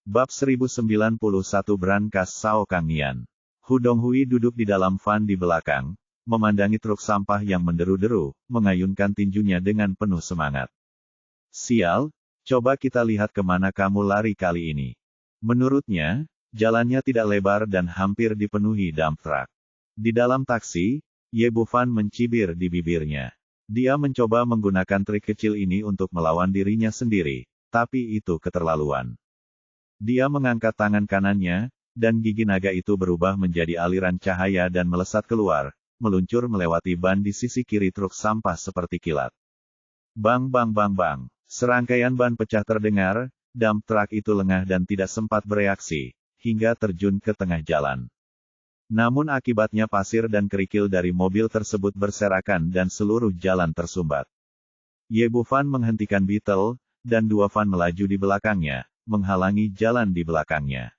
Bab 1091 Brankas Sao Kang Nian. Hu Donghui duduk di dalam van di belakang, memandangi truk sampah yang menderu-deru, mengayunkan tinjunya dengan penuh semangat. Sial, coba kita lihat kemana kamu lari kali ini. Menurutnya, jalannya tidak lebar dan hampir dipenuhi dump truck. Di dalam taksi, Ye Bufan mencibir di bibirnya. Dia mencoba menggunakan trik kecil ini untuk melawan dirinya sendiri, tapi itu keterlaluan. Dia mengangkat tangan kanannya, dan gigi naga itu berubah menjadi aliran cahaya dan melesat keluar, meluncur melewati ban di sisi kiri truk sampah seperti kilat. Bang bang bang bang, serangkaian ban pecah terdengar, dump truck itu lengah dan tidak sempat bereaksi, hingga terjun ke tengah jalan. Namun akibatnya pasir dan kerikil dari mobil tersebut berserakan dan seluruh jalan tersumbat. Ye Bufan menghentikan Beetle, dan dua van melaju di belakangnya, menghalangi jalan di belakangnya.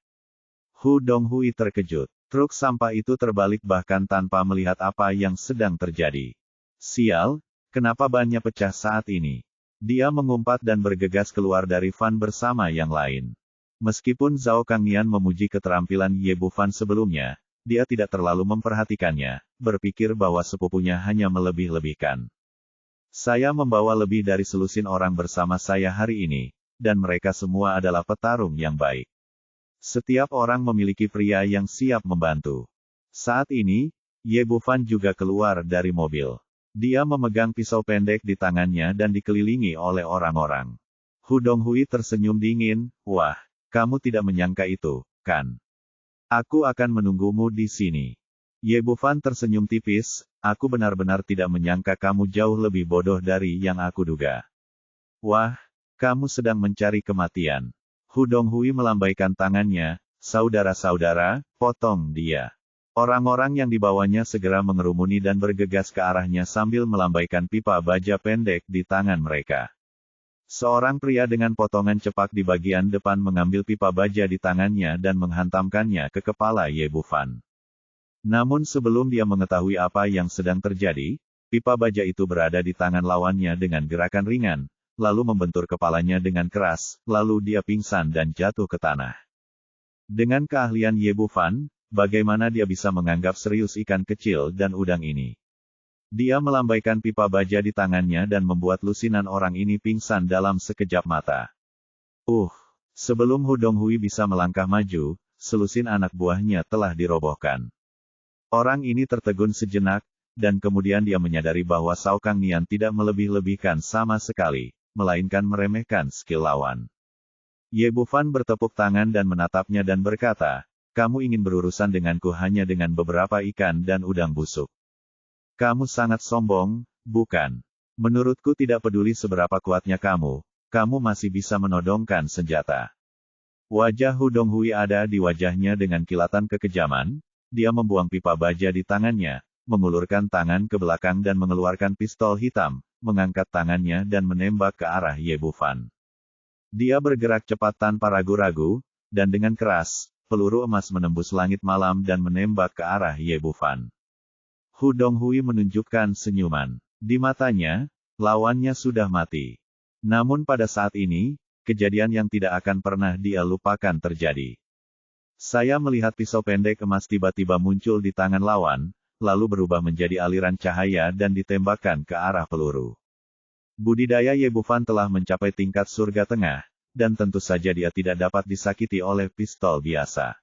Hu Donghui terkejut. Truk sampah itu terbalik bahkan tanpa melihat apa yang sedang terjadi. Sial, kenapa bannya pecah saat ini? Dia mengumpat dan bergegas keluar dari van bersama yang lain. Meskipun Zhao Kangnian memuji keterampilan Ye Bufan sebelumnya, dia tidak terlalu memperhatikannya, berpikir bahwa sepupunya hanya melebih-lebihkan. Saya membawa lebih dari selusin orang bersama saya hari ini, dan mereka semua adalah petarung yang baik. Setiap orang memiliki pria yang siap membantu. Saat ini, Ye Bufan juga keluar dari mobil. Dia memegang pisau pendek di tangannya dan dikelilingi oleh orang-orang. Hu Donghui tersenyum dingin, "Wah, kamu tidak menyangka itu, kan? Aku akan menunggumu di sini." Ye Bufan tersenyum tipis, "Aku benar-benar tidak menyangka kamu jauh lebih bodoh dari yang aku duga." "Wah, kamu sedang mencari kematian." Hu Donghui melambaikan tangannya, "Saudara-saudara, potong dia." Orang-orang yang dibawanya segera mengerumuni dan bergegas ke arahnya sambil melambaikan pipa baja pendek di tangan mereka. Seorang pria dengan potongan cepak di bagian depan mengambil pipa baja di tangannya dan menghantamkannya ke kepala Ye Bufan. Namun sebelum dia mengetahui apa yang sedang terjadi, pipa baja itu berada di tangan lawannya dengan gerakan ringan, lalu membentur kepalanya dengan keras, lalu dia pingsan dan jatuh ke tanah. Dengan keahlian Ye Bufan, bagaimana dia bisa menganggap serius ikan kecil dan udang ini? Dia melambaikan pipa baja di tangannya dan membuat lusinan orang ini pingsan dalam sekejap mata. Sebelum Hu Donghui bisa melangkah maju, selusin anak buahnya telah dirobohkan. Orang ini tertegun sejenak, dan kemudian dia menyadari bahwa Sao Kang Nian tidak melebih-lebihkan sama sekali, melainkan meremehkan skill lawan. Ye Bufan bertepuk tangan dan menatapnya dan berkata, "Kamu ingin berurusan denganku hanya dengan beberapa ikan dan udang busuk. Kamu sangat sombong, bukan? Menurutku tidak peduli seberapa kuatnya kamu masih bisa menodongkan senjata." Wajah Hu Donghui ada di wajahnya dengan kilatan kekejaman, dia membuang pipa baja di tangannya, mengulurkan tangan ke belakang dan mengeluarkan pistol hitam, mengangkat tangannya dan menembak ke arah Ye Bufan. Dia bergerak cepat tanpa ragu-ragu, dan dengan keras, peluru emas menembus langit malam dan menembak ke arah Ye Bufan. Hu Donghui menunjukkan senyuman. Di matanya, lawannya sudah mati. Namun pada saat ini, kejadian yang tidak akan pernah dia lupakan terjadi. Saya melihat pisau pendek emas tiba-tiba muncul di tangan lawan, lalu berubah menjadi aliran cahaya dan ditembakkan ke arah peluru. Budidaya Ye Bufan telah mencapai tingkat surga tengah, dan tentu saja dia tidak dapat disakiti oleh pistol biasa.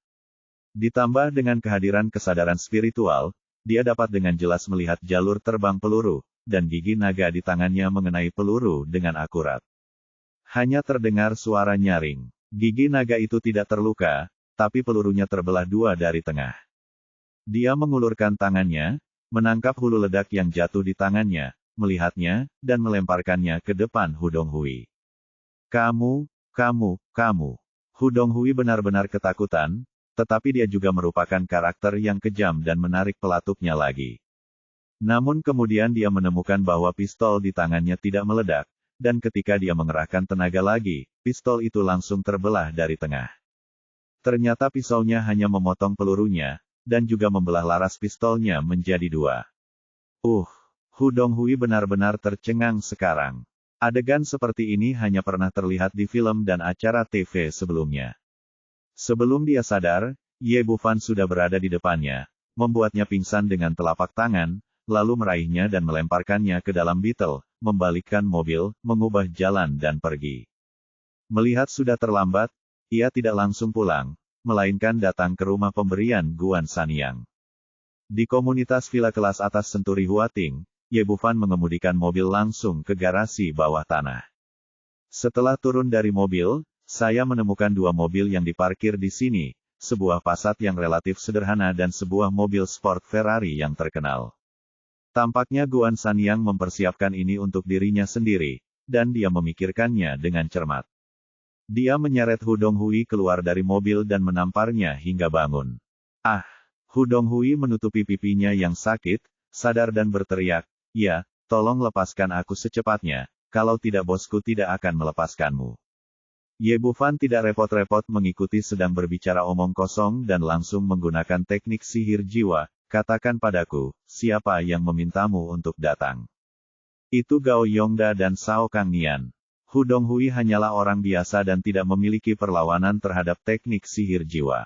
Ditambah dengan kehadiran kesadaran spiritual, dia dapat dengan jelas melihat jalur terbang peluru, dan gigi naga di tangannya mengenai peluru dengan akurat. Hanya terdengar suara nyaring. Gigi naga itu tidak terluka, tapi pelurunya terbelah dua dari tengah. Dia mengulurkan tangannya, menangkap hulu ledak yang jatuh di tangannya, melihatnya, dan melemparkannya ke depan Hu Donghui. Kamu. Hu Donghui benar-benar ketakutan, tetapi dia juga merupakan karakter yang kejam dan menarik pelatuknya lagi. Namun kemudian dia menemukan bahwa pistol di tangannya tidak meledak, dan ketika dia mengerahkan tenaga lagi, pistol itu langsung terbelah dari tengah. Ternyata pisaunya hanya memotong pelurunya, dan juga membelah laras pistolnya menjadi dua. Hu Donghui benar-benar tercengang sekarang. Adegan seperti ini hanya pernah terlihat di film dan acara TV sebelumnya. Sebelum dia sadar, Ye Bufan sudah berada di depannya, membuatnya pingsan dengan telapak tangan, lalu meraihnya dan melemparkannya ke dalam Beetle, membalikkan mobil, mengubah jalan dan pergi. Melihat sudah terlambat, ia tidak langsung pulang, melainkan datang ke rumah pemberian Guan Sanyang. Di komunitas villa kelas atas Senturi Huating, Ye Bufan mengemudikan mobil langsung ke garasi bawah tanah. Setelah turun dari mobil, saya menemukan dua mobil yang diparkir di sini, sebuah Passat yang relatif sederhana dan sebuah mobil sport Ferrari yang terkenal. Tampaknya Guan Sanyang mempersiapkan ini untuk dirinya sendiri, dan dia memikirkannya dengan cermat. Dia menyeret Hu Donghui keluar dari mobil dan menamparnya hingga bangun. Ah! Hu Donghui menutupi pipinya yang sakit, sadar dan berteriak, "Ya, tolong lepaskan aku secepatnya, kalau tidak bosku tidak akan melepaskanmu." Ye Bufan tidak repot-repot mengikuti sedang berbicara omong kosong dan langsung menggunakan teknik sihir jiwa, "Katakan padaku, siapa yang memintamu untuk datang?" Itu Gao Yongda dan Sao Kangnian. Hu Donghui hanyalah orang biasa dan tidak memiliki perlawanan terhadap teknik sihir jiwa.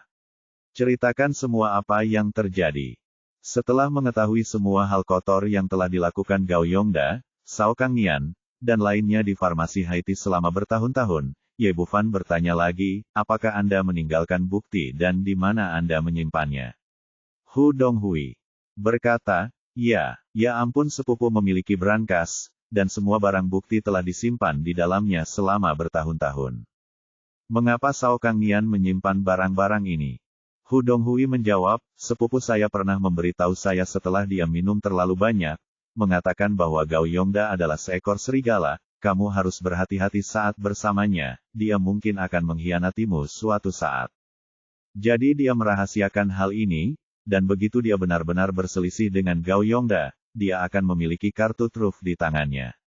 Ceritakan semua apa yang terjadi. Setelah mengetahui semua hal kotor yang telah dilakukan Gao Yongda, Sao Kangnian, dan lainnya di farmasi Haiti selama bertahun-tahun, Ye Bufan bertanya lagi, "Apakah Anda meninggalkan bukti dan di mana Anda menyimpannya?" Hu Donghui berkata, "Ya, ya ampun, sepupu memiliki brankas, dan semua barang bukti telah disimpan di dalamnya selama bertahun-tahun." "Mengapa Sao Kangnian menyimpan barang-barang ini?" Hu Donghui menjawab, "Sepupu saya pernah memberitahu saya setelah dia minum terlalu banyak, mengatakan bahwa Gao Yongda adalah seekor serigala, kamu harus berhati-hati saat bersamanya, dia mungkin akan mengkhianatimu suatu saat." Jadi dia merahasiakan hal ini, dan begitu dia benar-benar berselisih dengan Gao Yongda, dia akan memiliki kartu truf di tangannya.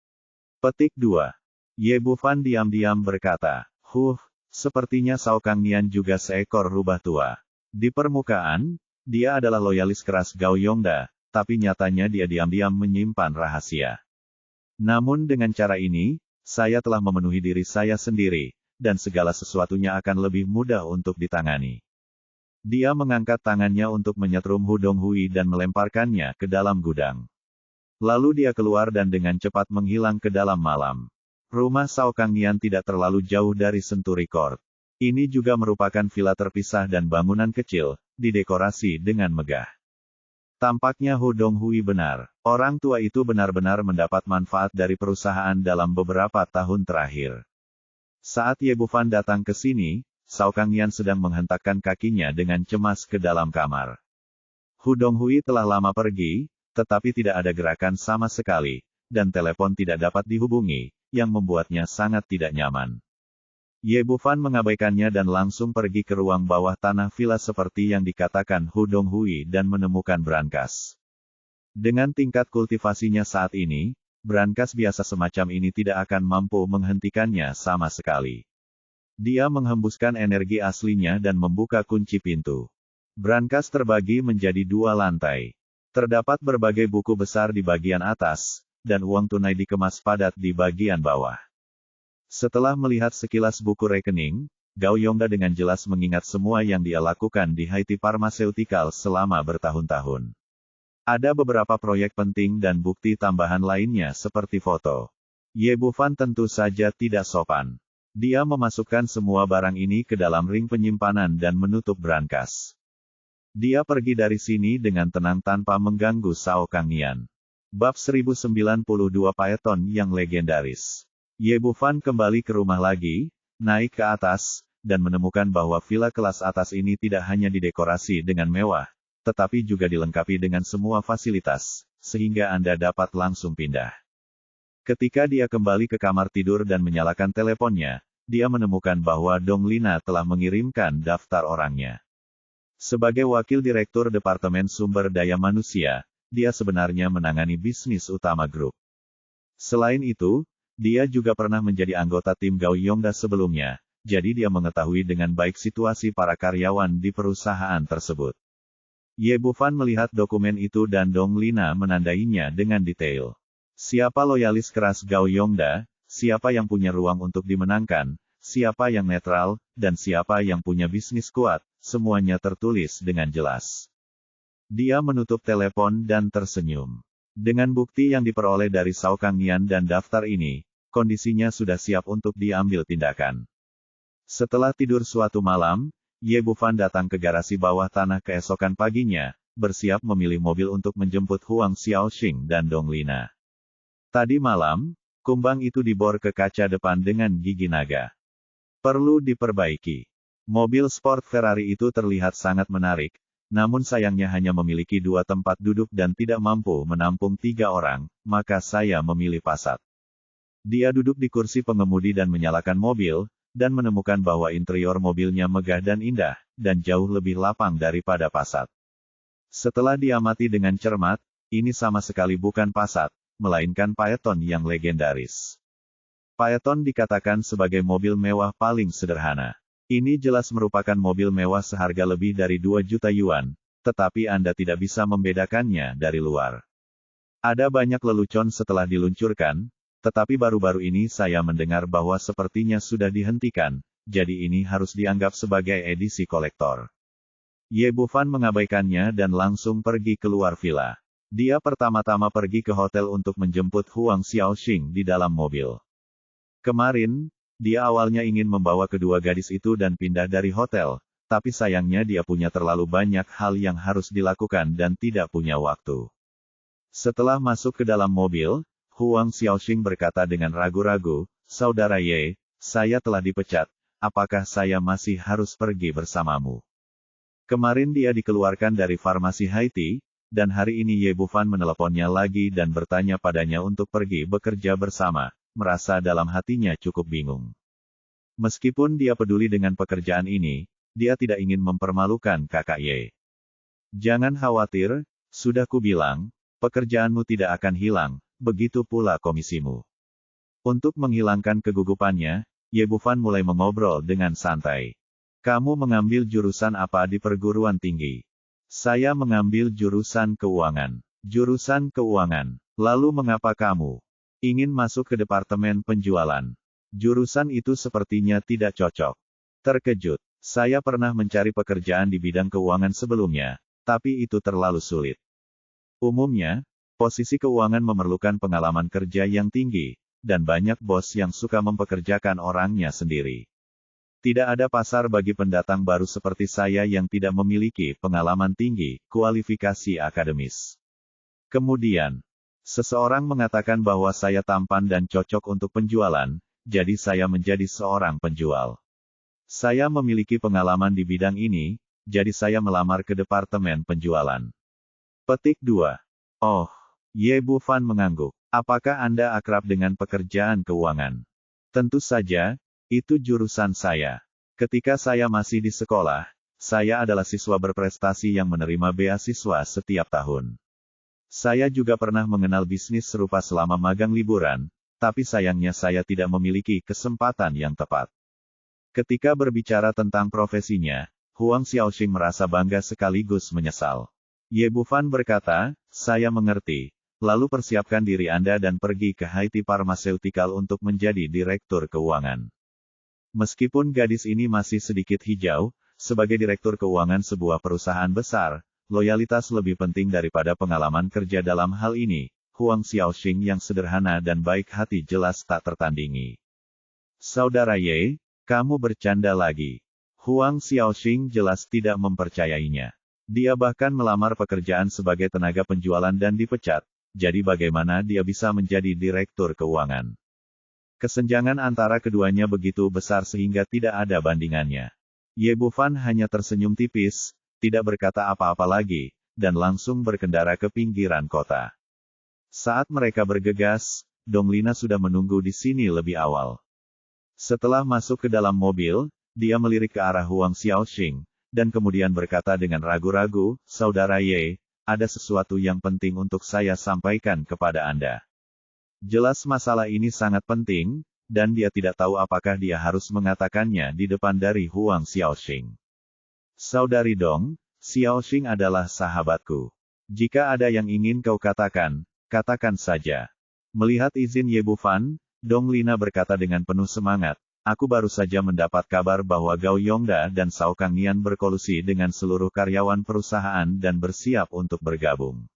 Petik 2. Ye Bufan diam-diam berkata, sepertinya Sao Kangnian juga seekor rubah tua. Di permukaan, dia adalah loyalis keras Gao Yongda, tapi nyatanya dia diam-diam menyimpan rahasia. Namun dengan cara ini, saya telah memenuhi diri saya sendiri, dan segala sesuatunya akan lebih mudah untuk ditangani. Dia mengangkat tangannya untuk menyetrum Hu Donghui dan melemparkannya ke dalam gudang. Lalu dia keluar dan dengan cepat menghilang ke dalam malam. Rumah Sao Kangnian tidak terlalu jauh dari Senturi Court. Ini juga merupakan villa terpisah dan bangunan kecil, didekorasi dengan megah. Tampaknya Hu Donghui benar. Orang tua itu benar-benar mendapat manfaat dari perusahaan dalam beberapa tahun terakhir. Saat Ye Bufan datang ke sini, Sao Kangnian sedang menghentakkan kakinya dengan cemas ke dalam kamar. Hu Donghui telah lama pergi, tetapi tidak ada gerakan sama sekali, dan telepon tidak dapat dihubungi, yang membuatnya sangat tidak nyaman. Ye Bufan mengabaikannya dan langsung pergi ke ruang bawah tanah villa seperti yang dikatakan Hu Donghui dan menemukan brankas. Dengan tingkat kultivasinya saat ini, brankas biasa semacam ini tidak akan mampu menghentikannya sama sekali. Dia menghembuskan energi aslinya dan membuka kunci pintu. Brankas terbagi menjadi dua lantai. Terdapat berbagai buku besar di bagian atas, dan uang tunai dikemas padat di bagian bawah. Setelah melihat sekilas buku rekening, Gao Yongda dengan jelas mengingat semua yang dia lakukan di Haiti Pharmaceutical selama bertahun-tahun. Ada beberapa proyek penting dan bukti tambahan lainnya seperti foto. Ye Bufan tentu saja tidak sopan. Dia memasukkan semua barang ini ke dalam ring penyimpanan dan menutup brankas. Dia pergi dari sini dengan tenang tanpa mengganggu Sao Kangnian. Bab 1092 Phaeton yang legendaris. Ye Bufan kembali ke rumah lagi, naik ke atas, dan menemukan bahwa villa kelas atas ini tidak hanya didekorasi dengan mewah, tetapi juga dilengkapi dengan semua fasilitas, sehingga Anda dapat langsung pindah. Ketika dia kembali ke kamar tidur dan menyalakan teleponnya, dia menemukan bahwa Dong Lina telah mengirimkan daftar orangnya. Sebagai wakil direktur Departemen Sumber Daya Manusia, dia sebenarnya menangani bisnis utama grup. Selain itu, dia juga pernah menjadi anggota tim Gao Yongda sebelumnya, jadi dia mengetahui dengan baik situasi para karyawan di perusahaan tersebut. Ye Bufan melihat dokumen itu dan Dong Lina menandainya dengan detail. Siapa loyalis keras Gao Yongda, siapa yang punya ruang untuk dimenangkan, siapa yang netral, dan siapa yang punya bisnis kuat, semuanya tertulis dengan jelas. Dia menutup telepon dan tersenyum. Dengan bukti yang diperoleh dari Shao Kangnian dan daftar ini, kondisinya sudah siap untuk diambil tindakan. Setelah tidur suatu malam, Ye Bufan datang ke garasi bawah tanah keesokan paginya, bersiap memilih mobil untuk menjemput Huang Xiaoxing dan Dong Lina. Tadi malam, kumbang itu dibor ke kaca depan dengan gigi naga. Perlu diperbaiki. Mobil sport Ferrari itu terlihat sangat menarik, namun sayangnya hanya memiliki 2 tempat duduk dan tidak mampu menampung 3 orang, maka saya memilih Passat. Dia duduk di kursi pengemudi dan menyalakan mobil, dan menemukan bahwa interior mobilnya megah dan indah, dan jauh lebih lapang daripada Passat. Setelah diamati dengan cermat, ini sama sekali bukan Passat, melainkan Phaeton yang legendaris. Phaeton dikatakan sebagai mobil mewah paling sederhana. Ini jelas merupakan mobil mewah seharga lebih dari 2 juta yuan, tetapi Anda tidak bisa membedakannya dari luar. Ada banyak lelucon setelah diluncurkan, tetapi baru-baru ini saya mendengar bahwa sepertinya sudah dihentikan, jadi ini harus dianggap sebagai edisi kolektor. Ye Bufan mengabaikannya dan langsung pergi keluar villa. Dia pertama-tama pergi ke hotel untuk menjemput Huang Xiaoxing di dalam mobil. Kemarin, dia awalnya ingin membawa kedua gadis itu dan pindah dari hotel, tapi sayangnya dia punya terlalu banyak hal yang harus dilakukan dan tidak punya waktu. Setelah masuk ke dalam mobil, Huang Xiaoxing berkata dengan ragu-ragu, "Saudara Ye, saya telah dipecat, apakah saya masih harus pergi bersamamu?" Kemarin dia dikeluarkan dari farmasi Haiti, dan hari ini Ye Bufan meneleponnya lagi dan bertanya padanya untuk pergi bekerja bersama, merasa dalam hatinya cukup bingung. Meskipun dia peduli dengan pekerjaan ini, dia tidak ingin mempermalukan kakak Ye. "Jangan khawatir, sudah kubilang, pekerjaanmu tidak akan hilang, begitu pula komisimu." Untuk menghilangkan kegugupannya, Ye Bufan mulai mengobrol dengan santai. "Kamu mengambil jurusan apa di perguruan tinggi?" "Saya mengambil jurusan keuangan." "Jurusan keuangan. Lalu mengapa kamu ingin masuk ke departemen penjualan?" "Jurusan itu sepertinya tidak cocok." "Terkejut. Saya pernah mencari pekerjaan di bidang keuangan sebelumnya, tapi itu terlalu sulit. Umumnya, posisi keuangan memerlukan pengalaman kerja yang tinggi, dan banyak bos yang suka mempekerjakan orangnya sendiri. Tidak ada pasar bagi pendatang baru seperti saya yang tidak memiliki pengalaman tinggi, kualifikasi akademis." Kemudian, seseorang mengatakan bahwa saya tampan dan cocok untuk penjualan, jadi saya menjadi seorang penjual. Saya memiliki pengalaman di bidang ini, jadi saya melamar ke departemen penjualan. Petik 2. Oh. Ye Bufan mengangguk. "Apakah Anda akrab dengan pekerjaan keuangan?" "Tentu saja, itu jurusan saya. Ketika saya masih di sekolah, saya adalah siswa berprestasi yang menerima beasiswa setiap tahun. Saya juga pernah mengenal bisnis serupa selama magang liburan, tapi sayangnya saya tidak memiliki kesempatan yang tepat." Ketika berbicara tentang profesinya, Huang Xiaoxing merasa bangga sekaligus menyesal. Ye Bufan berkata, "Saya mengerti. Lalu persiapkan diri Anda dan pergi ke Haiti Pharmaceutical untuk menjadi direktur keuangan." Meskipun gadis ini masih sedikit hijau, sebagai direktur keuangan sebuah perusahaan besar, loyalitas lebih penting daripada pengalaman kerja dalam hal ini. Huang Xiaoxing yang sederhana dan baik hati jelas tak tertandingi. "Saudara Ye, kamu bercanda lagi." Huang Xiaoxing jelas tidak mempercayainya. Dia bahkan melamar pekerjaan sebagai tenaga penjualan dan dipecat. Jadi bagaimana dia bisa menjadi direktur keuangan? Kesenjangan antara keduanya begitu besar sehingga tidak ada bandingannya. Ye Bufan hanya tersenyum tipis, tidak berkata apa-apa lagi, dan langsung berkendara ke pinggiran kota. Saat mereka bergegas, Dong Lina sudah menunggu di sini lebih awal. Setelah masuk ke dalam mobil, dia melirik ke arah Huang Xiaoxing, dan kemudian berkata dengan ragu-ragu, "Saudara Ye, ada sesuatu yang penting untuk saya sampaikan kepada Anda." Jelas masalah ini sangat penting, dan dia tidak tahu apakah dia harus mengatakannya di depan dari Huang Xiaoxing. "Saudari Dong, Xiaoxing adalah sahabatku. Jika ada yang ingin kau katakan, katakan saja." Melihat izin Ye Bufan, Dong Lina berkata dengan penuh semangat, aku baru saja mendapat kabar bahwa Gao Yongda dan Cao Kangnian berkolusi dengan seluruh karyawan perusahaan dan bersiap untuk bergabung.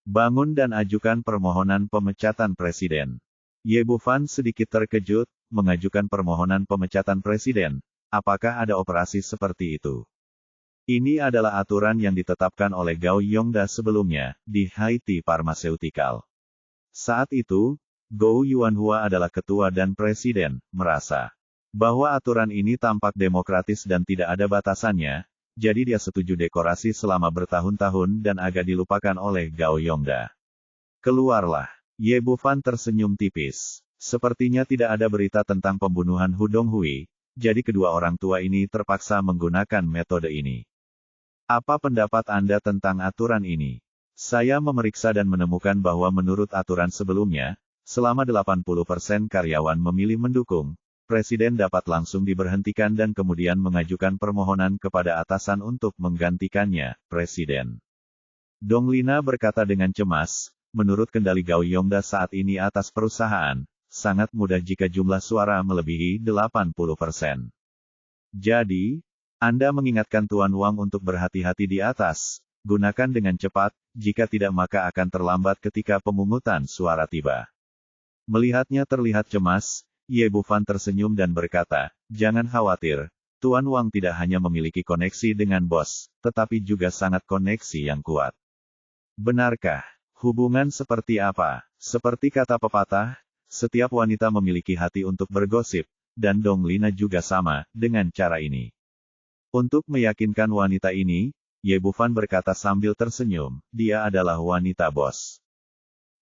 Bangun dan ajukan permohonan pemecatan presiden. Ye Bufan sedikit terkejut, mengajukan permohonan pemecatan presiden. Apakah ada operasi seperti itu? Ini adalah aturan yang ditetapkan oleh Gao Yongda sebelumnya, di Haiti Pharmaceutical. Saat itu, Gou Yuanhua adalah ketua dan presiden, merasa bahwa aturan ini tampak demokratis dan tidak ada batasannya, jadi dia setuju dekorasi selama bertahun-tahun dan agak dilupakan oleh Gao Yongda. Keluarlah. Ye Bufan tersenyum tipis. Sepertinya tidak ada berita tentang pembunuhan Hu Donghui, jadi kedua orang tua ini terpaksa menggunakan metode ini. Apa pendapat Anda tentang aturan ini? Saya memeriksa dan menemukan bahwa menurut aturan sebelumnya, selama 80% karyawan memilih mendukung, Presiden dapat langsung diberhentikan dan kemudian mengajukan permohonan kepada atasan untuk menggantikannya, Presiden. Dong Lina berkata dengan cemas, menurut kendali Gao Yongda saat ini atas perusahaan, sangat mudah jika jumlah suara melebihi 80%. Jadi, Anda mengingatkan Tuan Wang untuk berhati-hati di atas, gunakan dengan cepat, jika tidak maka akan terlambat ketika pemungutan suara tiba. Melihatnya terlihat cemas, Ye Bufan tersenyum dan berkata, jangan khawatir, Tuan Wang tidak hanya memiliki koneksi dengan bos, tetapi juga sangat koneksi yang kuat. Benarkah? Hubungan seperti apa? Seperti kata pepatah, setiap wanita memiliki hati untuk bergosip, dan Dong Lina juga sama, dengan cara ini. Untuk meyakinkan wanita ini, Ye Bufan berkata sambil tersenyum, dia adalah wanita bos.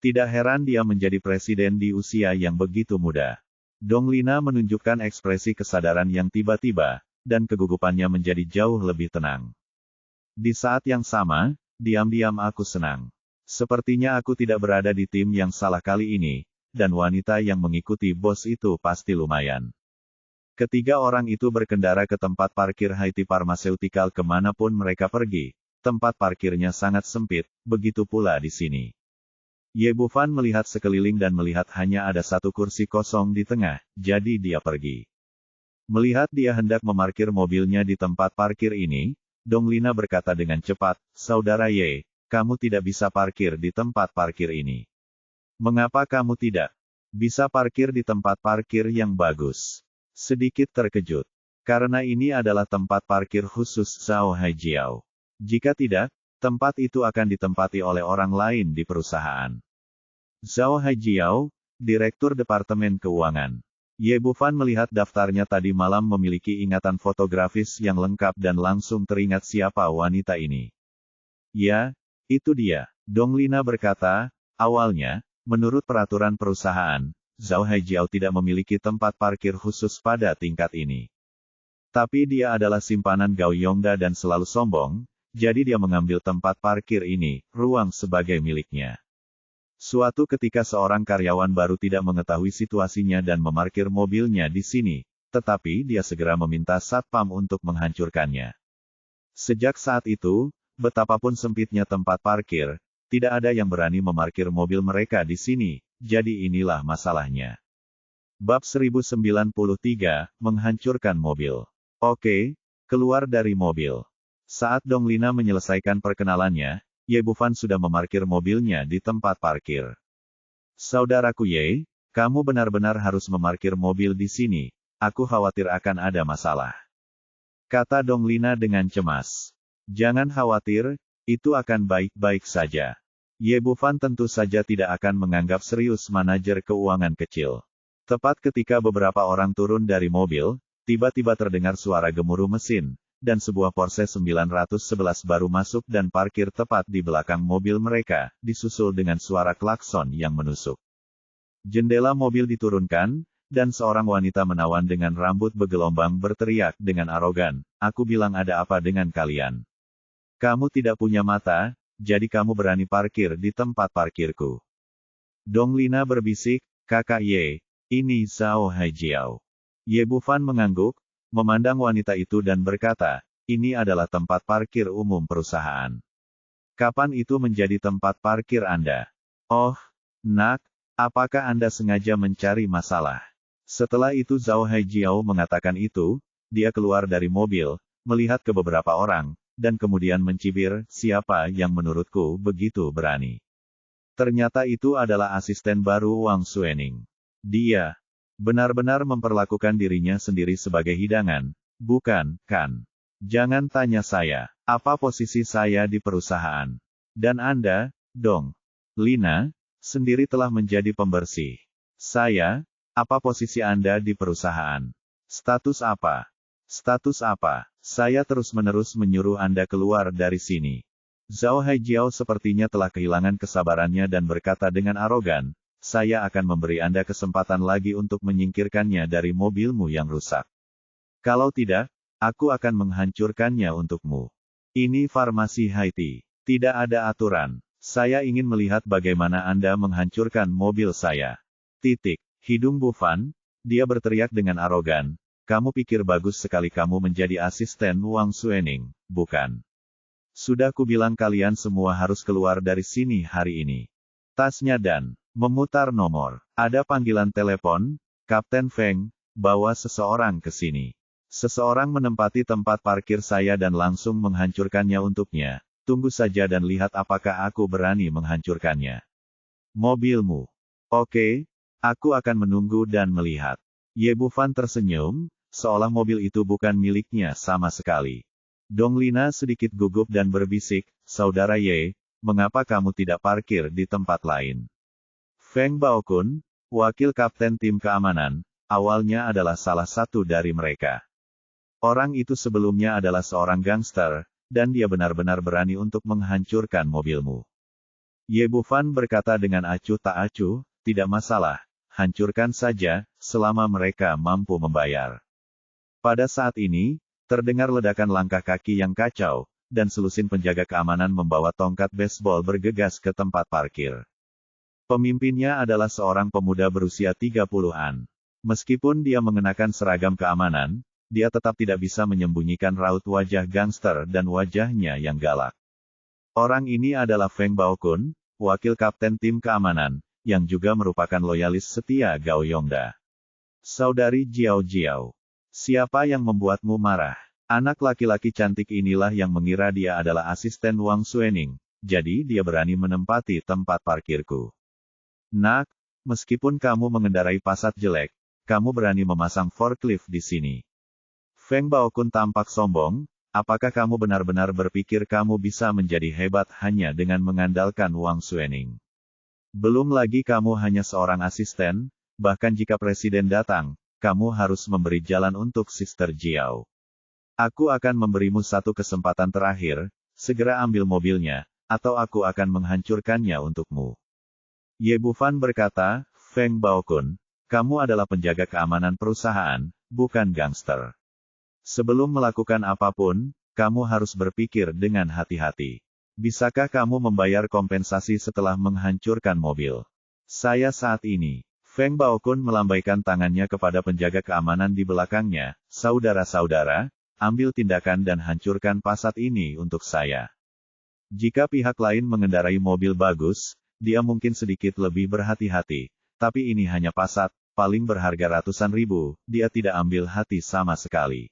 Tidak heran dia menjadi presiden di usia yang begitu muda. Dong Lina menunjukkan ekspresi kesadaran yang tiba-tiba, dan kegugupannya menjadi jauh lebih tenang. Di saat yang sama, diam-diam aku senang. Sepertinya aku tidak berada di tim yang salah kali ini, dan wanita yang mengikuti bos itu pasti lumayan. Ketiga orang itu berkendara ke tempat parkir Haiti Pharmaceutical kemanapun mereka pergi. Tempat parkirnya sangat sempit, begitu pula di sini. Ye Bufan melihat sekeliling dan melihat hanya ada satu kursi kosong di tengah, jadi dia pergi. Melihat dia hendak memarkir mobilnya di tempat parkir ini, Dong Lina berkata dengan cepat, Saudara Ye, kamu tidak bisa parkir di tempat parkir ini. Mengapa kamu tidak bisa parkir di tempat parkir yang bagus? Sedikit terkejut. Karena ini adalah tempat parkir khusus Zhao Haijiao. Jika tidak, tempat itu akan ditempati oleh orang lain di perusahaan. Zhao Haijiao, Direktur Departemen Keuangan. Ye Bufan melihat daftarnya tadi malam memiliki ingatan fotografis yang lengkap dan langsung teringat siapa wanita ini. Ya, itu dia. Dong Lina berkata, awalnya, menurut peraturan perusahaan, Zhao Haijiao tidak memiliki tempat parkir khusus pada tingkat ini. Tapi dia adalah simpanan Gao Yongda dan selalu sombong, jadi dia mengambil tempat parkir ini, ruang sebagai miliknya. Suatu ketika seorang karyawan baru tidak mengetahui situasinya dan memarkir mobilnya di sini, tetapi dia segera meminta satpam untuk menghancurkannya. Sejak saat itu, betapapun sempitnya tempat parkir, tidak ada yang berani memarkir mobil mereka di sini. Jadi inilah masalahnya. Bab 1093, menghancurkan mobil. Oke, keluar dari mobil. Saat Dong Lina menyelesaikan perkenalannya, Ye Bufan sudah memarkir mobilnya di tempat parkir. Saudaraku Ye, kamu benar-benar harus memarkir mobil di sini. Aku khawatir akan ada masalah. Kata Dong Lina dengan cemas. Jangan khawatir, itu akan baik-baik saja. Ye Bufan tentu saja tidak akan menganggap serius manajer keuangan kecil. Tepat ketika beberapa orang turun dari mobil, tiba-tiba terdengar suara gemuruh mesin, dan sebuah Porsche 911 baru masuk dan parkir tepat di belakang mobil mereka, disusul dengan suara klakson yang menusuk. Jendela mobil diturunkan, dan seorang wanita menawan dengan rambut bergelombang berteriak dengan arogan, aku bilang ada apa dengan kalian? Kamu tidak punya mata? Jadi kamu berani parkir di tempat parkirku. Dong Lina berbisik, kakak Ye, ini Zhao Haijiao. Ye Bufan mengangguk, memandang wanita itu dan berkata, ini adalah tempat parkir umum perusahaan. Kapan itu menjadi tempat parkir Anda? Oh, nak, apakah Anda sengaja mencari masalah? Setelah itu Zhao Haijiao mengatakan itu, dia keluar dari mobil, melihat ke beberapa orang, dan kemudian mencibir, siapa yang menurutku begitu berani. Ternyata itu adalah asisten baru Wang Xuening. Dia benar-benar memperlakukan dirinya sendiri sebagai hidangan, bukan, kan? Jangan tanya saya, apa posisi saya di perusahaan. Dan Anda, dong. Lina, sendiri telah menjadi pembersih. Saya, apa posisi Anda di perusahaan? Status apa? Status apa? Saya terus-menerus menyuruh Anda keluar dari sini. Zhao Haijiao sepertinya telah kehilangan kesabarannya dan berkata dengan arogan, saya akan memberi Anda kesempatan lagi untuk menyingkirkannya dari mobilmu yang rusak. Kalau tidak, aku akan menghancurkannya untukmu. Ini farmasi Haiti. Tidak ada aturan. Saya ingin melihat bagaimana Anda menghancurkan mobil saya. Titik. Hidung Bufan, dia berteriak dengan arogan, kamu pikir bagus sekali kamu menjadi asisten Wang Xuening, bukan? Sudah kubilang kalian semua harus keluar dari sini hari ini. Tasnya dan memutar nomor. Ada panggilan telepon, Kapten Feng, bawa seseorang ke sini. Seseorang menempati tempat parkir saya dan langsung menghancurkannya untuknya. Tunggu saja dan lihat apakah aku berani menghancurkannya. Mobilmu. Oke. Aku akan menunggu dan melihat. Ye Bufan tersenyum, seolah mobil itu bukan miliknya sama sekali. Dong Lina sedikit gugup dan berbisik, Saudara Ye, mengapa kamu tidak parkir di tempat lain? Feng Baokun, wakil kapten tim keamanan, awalnya adalah salah satu dari mereka. Orang itu sebelumnya adalah seorang gangster, dan dia benar-benar berani untuk menghancurkan mobilmu. Ye Bufan berkata dengan acuh tak acuh, tidak masalah. Hancurkan saja, selama mereka mampu membayar. Pada saat ini, terdengar ledakan langkah kaki yang kacau, dan selusin penjaga keamanan membawa tongkat baseball bergegas ke tempat parkir. Pemimpinnya adalah seorang pemuda berusia 30-an. Meskipun dia mengenakan seragam keamanan, dia tetap tidak bisa menyembunyikan raut wajah gangster dan wajahnya yang galak. Orang ini adalah Feng Baokun, wakil kapten tim keamanan, yang juga merupakan loyalis setia Gao Yongda. Saudari Jiao Jiao. Siapa yang membuatmu marah? Anak laki-laki cantik inilah yang mengira dia adalah asisten Wang Xuening, jadi dia berani menempati tempat parkirku. Nak, meskipun kamu mengendarai Passat jelek, kamu berani memasang forklift di sini. Feng Baokun tampak sombong, apakah kamu benar-benar berpikir kamu bisa menjadi hebat hanya dengan mengandalkan Wang Xuening? Belum lagi kamu hanya seorang asisten, bahkan jika presiden datang, kamu harus memberi jalan untuk Sister Jiao. Aku akan memberimu satu kesempatan terakhir, segera ambil mobilnya, atau aku akan menghancurkannya untukmu. Ye Bufan berkata, Feng Baokun, kamu adalah penjaga keamanan perusahaan, bukan gangster. Sebelum melakukan apapun, kamu harus berpikir dengan hati-hati. Bisakah kamu membayar kompensasi setelah menghancurkan mobil? Saya saat ini. Feng Baokun melambaikan tangannya kepada penjaga keamanan di belakangnya, saudara-saudara, ambil tindakan dan hancurkan Passat ini untuk saya. Jika pihak lain mengendarai mobil bagus, dia mungkin sedikit lebih berhati-hati, tapi ini hanya Passat, paling berharga ratusan ribu, dia tidak ambil hati sama sekali.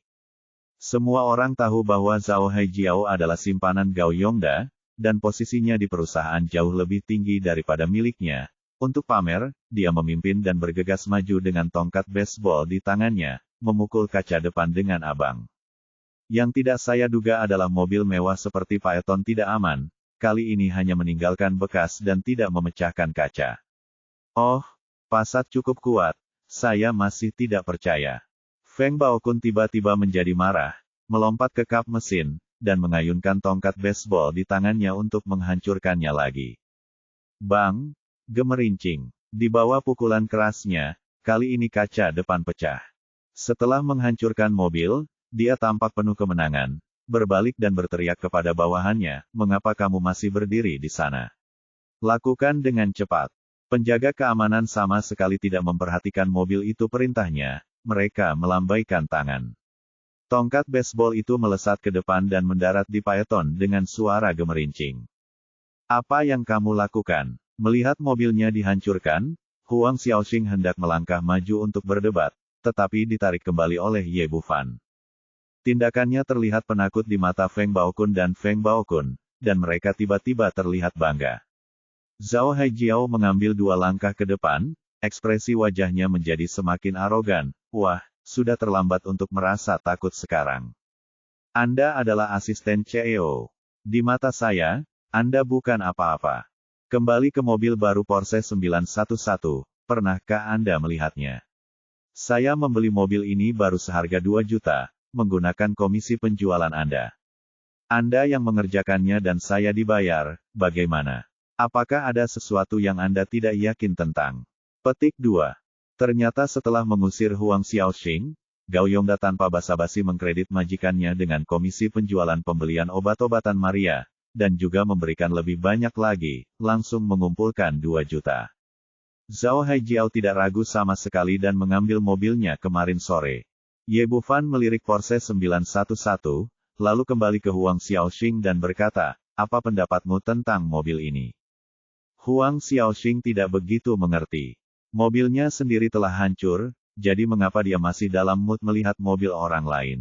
Semua orang tahu bahwa Zhao Haijiao adalah simpanan Gao Yongda, dan posisinya di perusahaan jauh lebih tinggi daripada miliknya. Untuk pamer, dia memimpin dan bergegas maju dengan tongkat baseball di tangannya, memukul kaca depan dengan abang. Yang tidak saya duga adalah mobil mewah seperti Phaeton tidak aman, kali ini hanya meninggalkan bekas dan tidak memecahkan kaca. Oh, Passat cukup kuat, saya masih tidak percaya. Feng Baokun tiba-tiba menjadi marah, melompat ke kap mesin, dan mengayunkan tongkat baseball di tangannya untuk menghancurkannya lagi. Bang! Gemerincing. Di bawah pukulan kerasnya, kali ini kaca depan pecah. Setelah menghancurkan mobil, dia tampak penuh kemenangan, berbalik dan berteriak kepada bawahannya, mengapa kamu masih berdiri di sana? Lakukan dengan cepat. Penjaga keamanan sama sekali tidak memperhatikan mobil itu perintahnya, mereka melambaikan tangan. Tongkat baseball itu melesat ke depan dan mendarat di Phaeton dengan suara gemerincing. Apa yang kamu lakukan? Melihat mobilnya dihancurkan, Huang Xiaoxing hendak melangkah maju untuk berdebat, tetapi ditarik kembali oleh Ye Bufan. Tindakannya terlihat penakut di mata Feng Baokun dan Feng Baokun, dan mereka tiba-tiba terlihat bangga. Zhao Haijiao mengambil 2 langkah ke depan, ekspresi wajahnya menjadi semakin arogan. Wah, sudah terlambat untuk merasa takut sekarang. Anda adalah asisten CEO. Di mata saya, Anda bukan apa-apa. Kembali ke mobil baru Porsche 911, pernahkah Anda melihatnya? Saya membeli mobil ini baru seharga 2 juta, menggunakan komisi penjualan Anda. Anda yang mengerjakannya dan saya dibayar, bagaimana? Apakah ada sesuatu yang Anda tidak yakin tentang? Petik 2. Ternyata setelah mengusir Huang Xiaoxing, Gao Yongda tanpa basa-basi mengkredit majikannya dengan komisi penjualan pembelian obat-obatan Maria, dan juga memberikan lebih banyak lagi, langsung mengumpulkan 2 juta. Zhao Haijiao tidak ragu sama sekali dan mengambil mobilnya kemarin sore. Ye Bufan melirik Porsche 911, lalu kembali ke Huang Xiaoxing dan berkata, apa pendapatmu tentang mobil ini? Huang Xiaoxing tidak begitu mengerti. Mobilnya sendiri telah hancur, jadi mengapa dia masih dalam mood melihat mobil orang lain?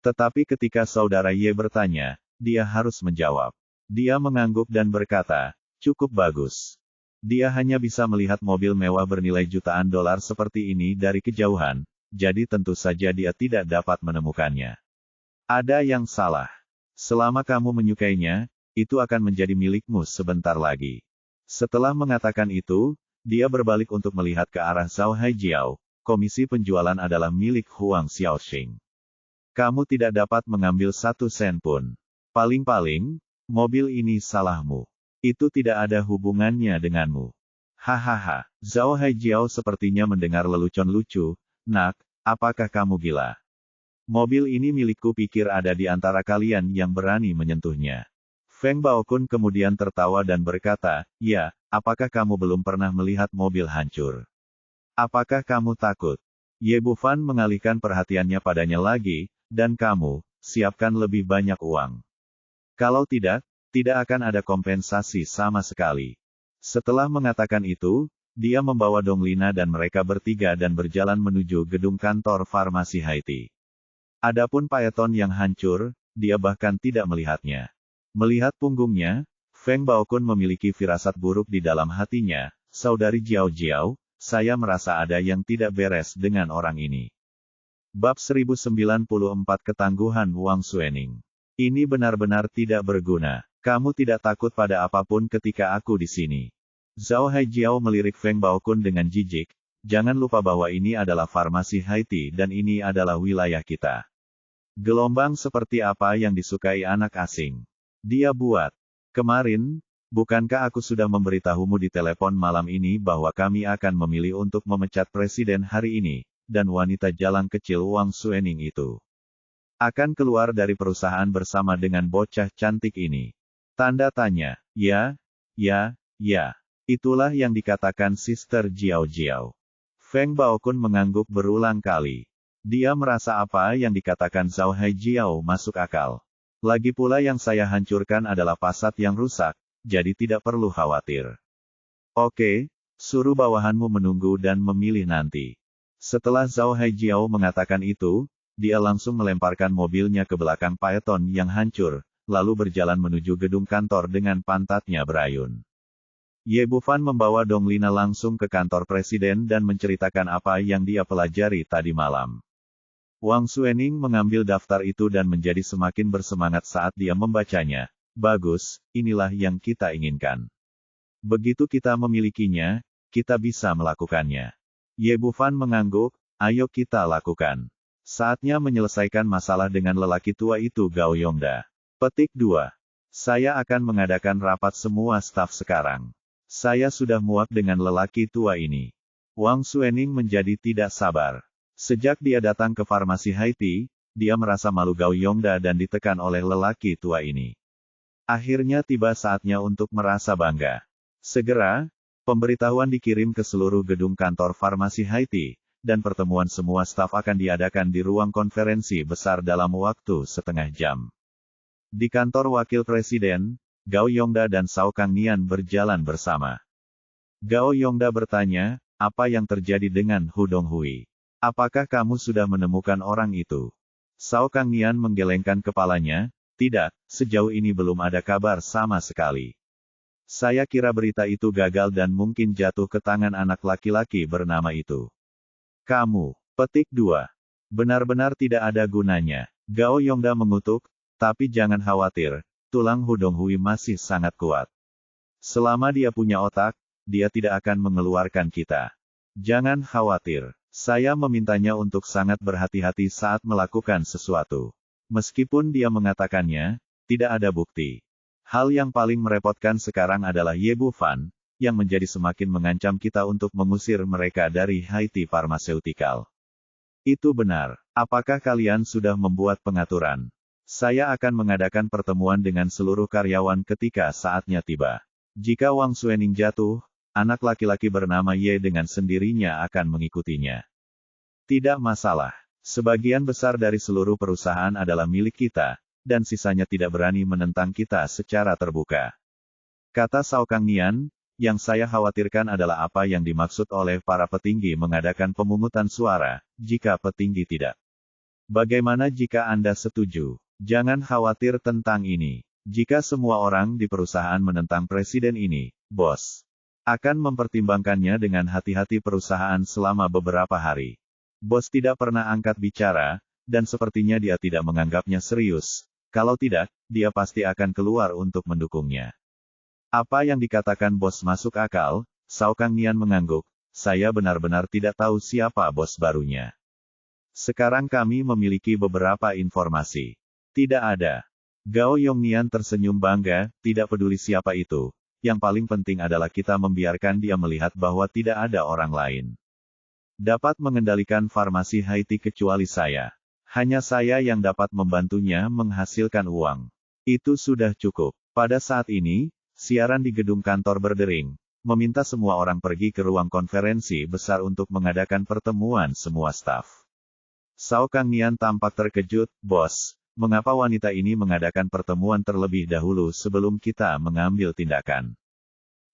Tetapi ketika saudara Ye bertanya, dia harus menjawab. Dia mengangguk dan berkata, cukup bagus. Dia hanya bisa melihat mobil mewah bernilai jutaan dolar seperti ini dari kejauhan, jadi tentu saja dia tidak dapat menemukannya. Ada yang salah. Selama kamu menyukainya, itu akan menjadi milikmu sebentar lagi. Setelah mengatakan itu, dia berbalik untuk melihat ke arah Zhao Haijiao. Komisi penjualan adalah milik Huang Xiaoxing. Kamu tidak dapat mengambil 1 sen pun. Paling-paling, mobil ini salahmu. Itu tidak ada hubungannya denganmu. Hahaha, Zhao Haijiao sepertinya mendengar lelucon lucu. Nak, apakah kamu gila? Mobil ini milikku, pikir ada di antara kalian yang berani menyentuhnya. Feng Baokun kemudian tertawa dan berkata, ya, apakah kamu belum pernah melihat mobil hancur? Apakah kamu takut? Ye Bufan mengalihkan perhatiannya padanya lagi, dan kamu, siapkan lebih banyak uang. Kalau tidak akan ada kompensasi sama sekali. Setelah mengatakan itu, dia membawa Donglina dan mereka bertiga dan berjalan menuju gedung kantor farmasi Haiti. Adapun Phaeton yang hancur, dia bahkan tidak melihatnya. Melihat punggungnya, Feng Baokun memiliki firasat buruk di dalam hatinya, saudari Jiao Jiao, saya merasa ada yang tidak beres dengan orang ini. Bab 1094 Ketangguhan Wang Suening. Ini benar-benar tidak berguna. Kamu tidak takut pada apapun ketika aku di sini. Zhao Haijiao melirik Feng Baokun dengan jijik, jangan lupa bahwa ini adalah farmasi Haiti dan ini adalah wilayah kita. Gelombang seperti apa yang disukai anak asing? Dia buat. Kemarin, bukankah aku sudah memberitahumu di telepon malam ini bahwa kami akan memilih untuk memecat presiden hari ini, dan wanita jalang kecil Wang Suening itu akan keluar dari perusahaan bersama dengan bocah cantik ini. Tanda tanya, ya. Itulah yang dikatakan Sister Jiao Jiao. Feng Baokun mengangguk berulang kali. Dia merasa apa yang dikatakan Zhao Haijiao masuk akal. Lagi pula yang saya hancurkan adalah Passat yang rusak, jadi tidak perlu khawatir. Oke, suruh bawahanmu menunggu dan memilih nanti. Setelah Zhao Haijiao mengatakan itu, dia langsung melemparkan mobilnya ke belakang Phaeton yang hancur, lalu berjalan menuju gedung kantor dengan pantatnya berayun. Ye Bufan membawa Donglina langsung ke kantor presiden dan menceritakan apa yang dia pelajari tadi malam. Wang Suening mengambil daftar itu dan menjadi semakin bersemangat saat dia membacanya. Bagus, inilah yang kita inginkan. Begitu kita memilikinya, kita bisa melakukannya. Ye Bufan mengangguk, ayo kita lakukan. Saatnya menyelesaikan masalah dengan lelaki tua itu Gao Yongda. Petik 2. Saya akan mengadakan rapat semua staf sekarang. Saya sudah muak dengan lelaki tua ini. Wang Suening menjadi tidak sabar. Sejak dia datang ke farmasi Haiti, dia merasa malu Gao Yongda dan ditekan oleh lelaki tua ini. Akhirnya tiba saatnya untuk merasa bangga. Segera, pemberitahuan dikirim ke seluruh gedung kantor farmasi Haiti, dan pertemuan semua staf akan diadakan di ruang konferensi besar dalam waktu setengah jam. Di kantor wakil presiden, Gao Yongda dan Shao Kangnian berjalan bersama. Gao Yongda bertanya, apa yang terjadi dengan Hu Donghui? Apakah kamu sudah menemukan orang itu? Cao Kangnian menggelengkan kepalanya, tidak, sejauh ini belum ada kabar sama sekali. Saya kira berita itu gagal dan mungkin jatuh ke tangan anak laki-laki bernama itu. Kamu, petik 2. Benar-benar tidak ada gunanya. Gao Yongda mengutuk, tapi jangan khawatir, tulang Hu Donghui masih sangat kuat. Selama dia punya otak, dia tidak akan mengeluarkan kita. Jangan khawatir. Saya memintanya untuk sangat berhati-hati saat melakukan sesuatu. Meskipun dia mengatakannya, tidak ada bukti. Hal yang paling merepotkan sekarang adalah Ye Bufan, yang menjadi semakin mengancam kita untuk mengusir mereka dari Haiti Pharmaceutical. Itu benar. Apakah kalian sudah membuat pengaturan? Saya akan mengadakan pertemuan dengan seluruh karyawan ketika saatnya tiba. Jika Wang Suening jatuh, anak laki-laki bernama Ye dengan sendirinya akan mengikutinya. Tidak masalah. Sebagian besar dari seluruh perusahaan adalah milik kita, dan sisanya tidak berani menentang kita secara terbuka. Kata Cao Kangnian, yang saya khawatirkan adalah apa yang dimaksud oleh para petinggi mengadakan pemungutan suara, jika petinggi tidak. Bagaimana jika Anda setuju? Jangan khawatir tentang ini. Jika semua orang di perusahaan menentang presiden ini, bos akan mempertimbangkannya dengan hati-hati perusahaan selama beberapa hari. Bos tidak pernah angkat bicara, dan sepertinya dia tidak menganggapnya serius. Kalau tidak, dia pasti akan keluar untuk mendukungnya. Apa yang dikatakan bos masuk akal? Cao Kangnian mengangguk. Saya benar-benar tidak tahu siapa bos barunya. Sekarang kami memiliki beberapa informasi. Tidak ada. Gao Yongnian tersenyum bangga, tidak peduli siapa itu. Yang paling penting adalah kita membiarkan dia melihat bahwa tidak ada orang lain. Dapat mengendalikan farmasi Haiti kecuali saya. Hanya saya yang dapat membantunya menghasilkan uang. Itu sudah cukup. Pada saat ini, siaran di gedung kantor berdering, meminta semua orang pergi ke ruang konferensi besar untuk mengadakan pertemuan semua staf. Cao Kangnian tampak terkejut, bos. Mengapa wanita ini mengadakan pertemuan terlebih dahulu sebelum kita mengambil tindakan?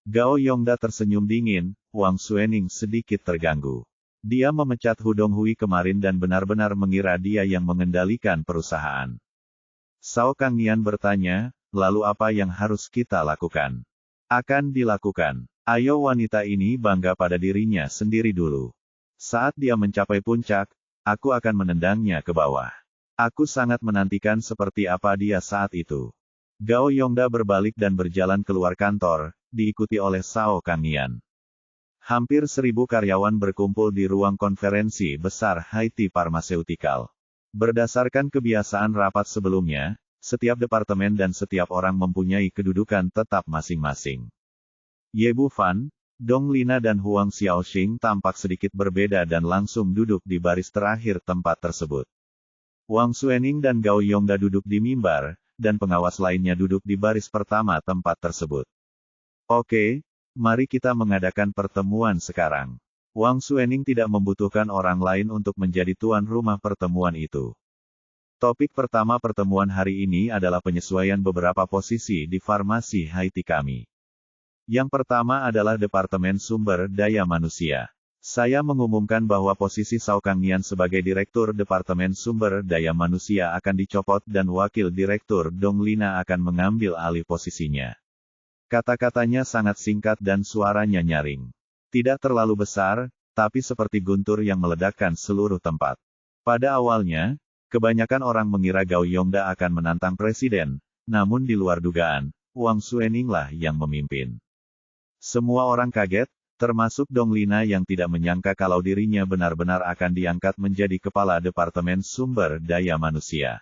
Gao Yongda tersenyum dingin, Wang Suening sedikit terganggu. Dia memecat Hu Donghui kemarin dan benar-benar mengira dia yang mengendalikan perusahaan. Cao Kangnian bertanya, lalu apa yang harus kita lakukan? Akan dilakukan. Ayo wanita ini bangga pada dirinya sendiri dulu. Saat dia mencapai puncak, aku akan menendangnya ke bawah. Aku sangat menantikan seperti apa dia saat itu. Gao Yongda berbalik dan berjalan keluar kantor, diikuti oleh Cao Kangnian. Hampir 1.000 karyawan berkumpul di ruang konferensi besar Haiti Pharmaceutical. Berdasarkan kebiasaan rapat sebelumnya, setiap departemen dan setiap orang mempunyai kedudukan tetap masing-masing. Ye Bufan, Dong Lina dan Huang Xiaoxing tampak sedikit berbeda dan langsung duduk di baris terakhir tempat tersebut. Wang Suening dan Gao Yongda duduk di mimbar, dan pengawas lainnya duduk di baris pertama tempat tersebut. Oke, mari kita mengadakan pertemuan sekarang. Wang Suening tidak membutuhkan orang lain untuk menjadi tuan rumah pertemuan itu. Topik pertama pertemuan hari ini adalah penyesuaian beberapa posisi di farmasi Haiti kami. Yang pertama adalah Departemen Sumber Daya Manusia. Saya mengumumkan bahwa posisi Cao Kangnian sebagai Direktur Departemen Sumber Daya Manusia akan dicopot dan Wakil Direktur Dong Lina akan mengambil alih posisinya. Kata-katanya sangat singkat dan suaranya nyaring. Tidak terlalu besar, tapi seperti guntur yang meledakkan seluruh tempat. Pada awalnya, kebanyakan orang mengira Gao Yongda akan menantang presiden, namun di luar dugaan, Wang Suening lah yang memimpin. Semua orang kaget, termasuk Dong Lina yang tidak menyangka kalau dirinya benar-benar akan diangkat menjadi kepala Departemen Sumber Daya Manusia.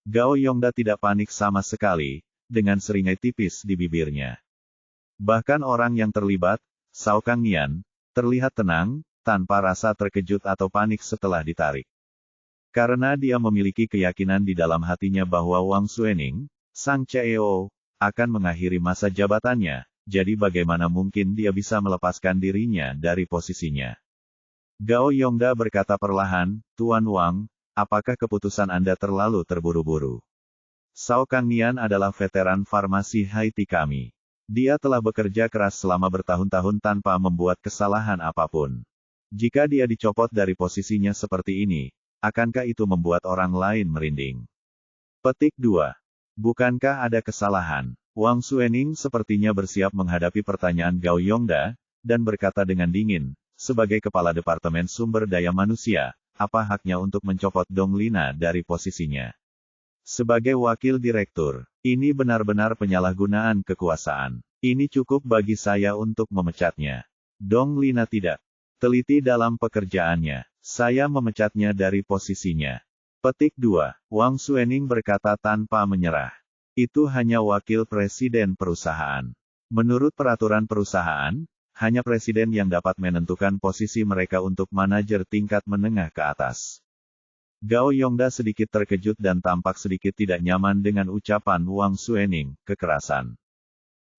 Gao Yongda tidak panik sama sekali, dengan seringai tipis di bibirnya. Bahkan orang yang terlibat, Cao Kangnian, terlihat tenang, tanpa rasa terkejut atau panik setelah ditarik. Karena dia memiliki keyakinan di dalam hatinya bahwa Wang Suening, sang CEO, akan mengakhiri masa jabatannya. Jadi bagaimana mungkin dia bisa melepaskan dirinya dari posisinya? Gao Yongda berkata perlahan, Tuan Wang, apakah keputusan Anda terlalu terburu-buru? Cao Kangnian adalah veteran farmasi Haiti kami. Dia telah bekerja keras selama bertahun-tahun tanpa membuat kesalahan apapun. Jika dia dicopot dari posisinya seperti ini, akankah itu membuat orang lain merinding? Petik 2. Bukankah ada kesalahan? Wang Suening sepertinya bersiap menghadapi pertanyaan Gao Yongda, dan berkata dengan dingin, sebagai Kepala Departemen Sumber Daya Manusia, apa haknya untuk mencopot Dong Lina dari posisinya? Sebagai Wakil Direktur, ini benar-benar penyalahgunaan kekuasaan. Ini cukup bagi saya untuk memecatnya. Dong Lina tidak teliti dalam pekerjaannya. Saya memecatnya dari posisinya. Petik 2. Wang Suening berkata tanpa menyerah. Itu hanya wakil presiden perusahaan. Menurut peraturan perusahaan, hanya presiden yang dapat menentukan posisi mereka untuk manajer tingkat menengah ke atas. Gao Yongda sedikit terkejut dan tampak sedikit tidak nyaman dengan ucapan Wang Suening, kekerasan.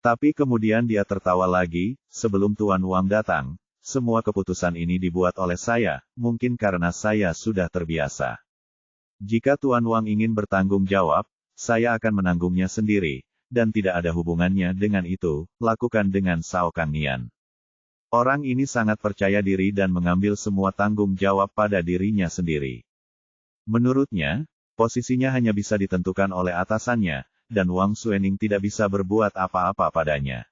Tapi kemudian dia tertawa lagi, sebelum Tuan Wang datang. Semua keputusan ini dibuat oleh saya, mungkin karena saya sudah terbiasa. Jika Tuan Wang ingin bertanggung jawab, saya akan menanggungnya sendiri, dan tidak ada hubungannya dengan itu, lakukan dengan Cao Kangnian. Orang ini sangat percaya diri dan mengambil semua tanggung jawab pada dirinya sendiri. Menurutnya, posisinya hanya bisa ditentukan oleh atasannya, dan Wang Suening tidak bisa berbuat apa-apa padanya.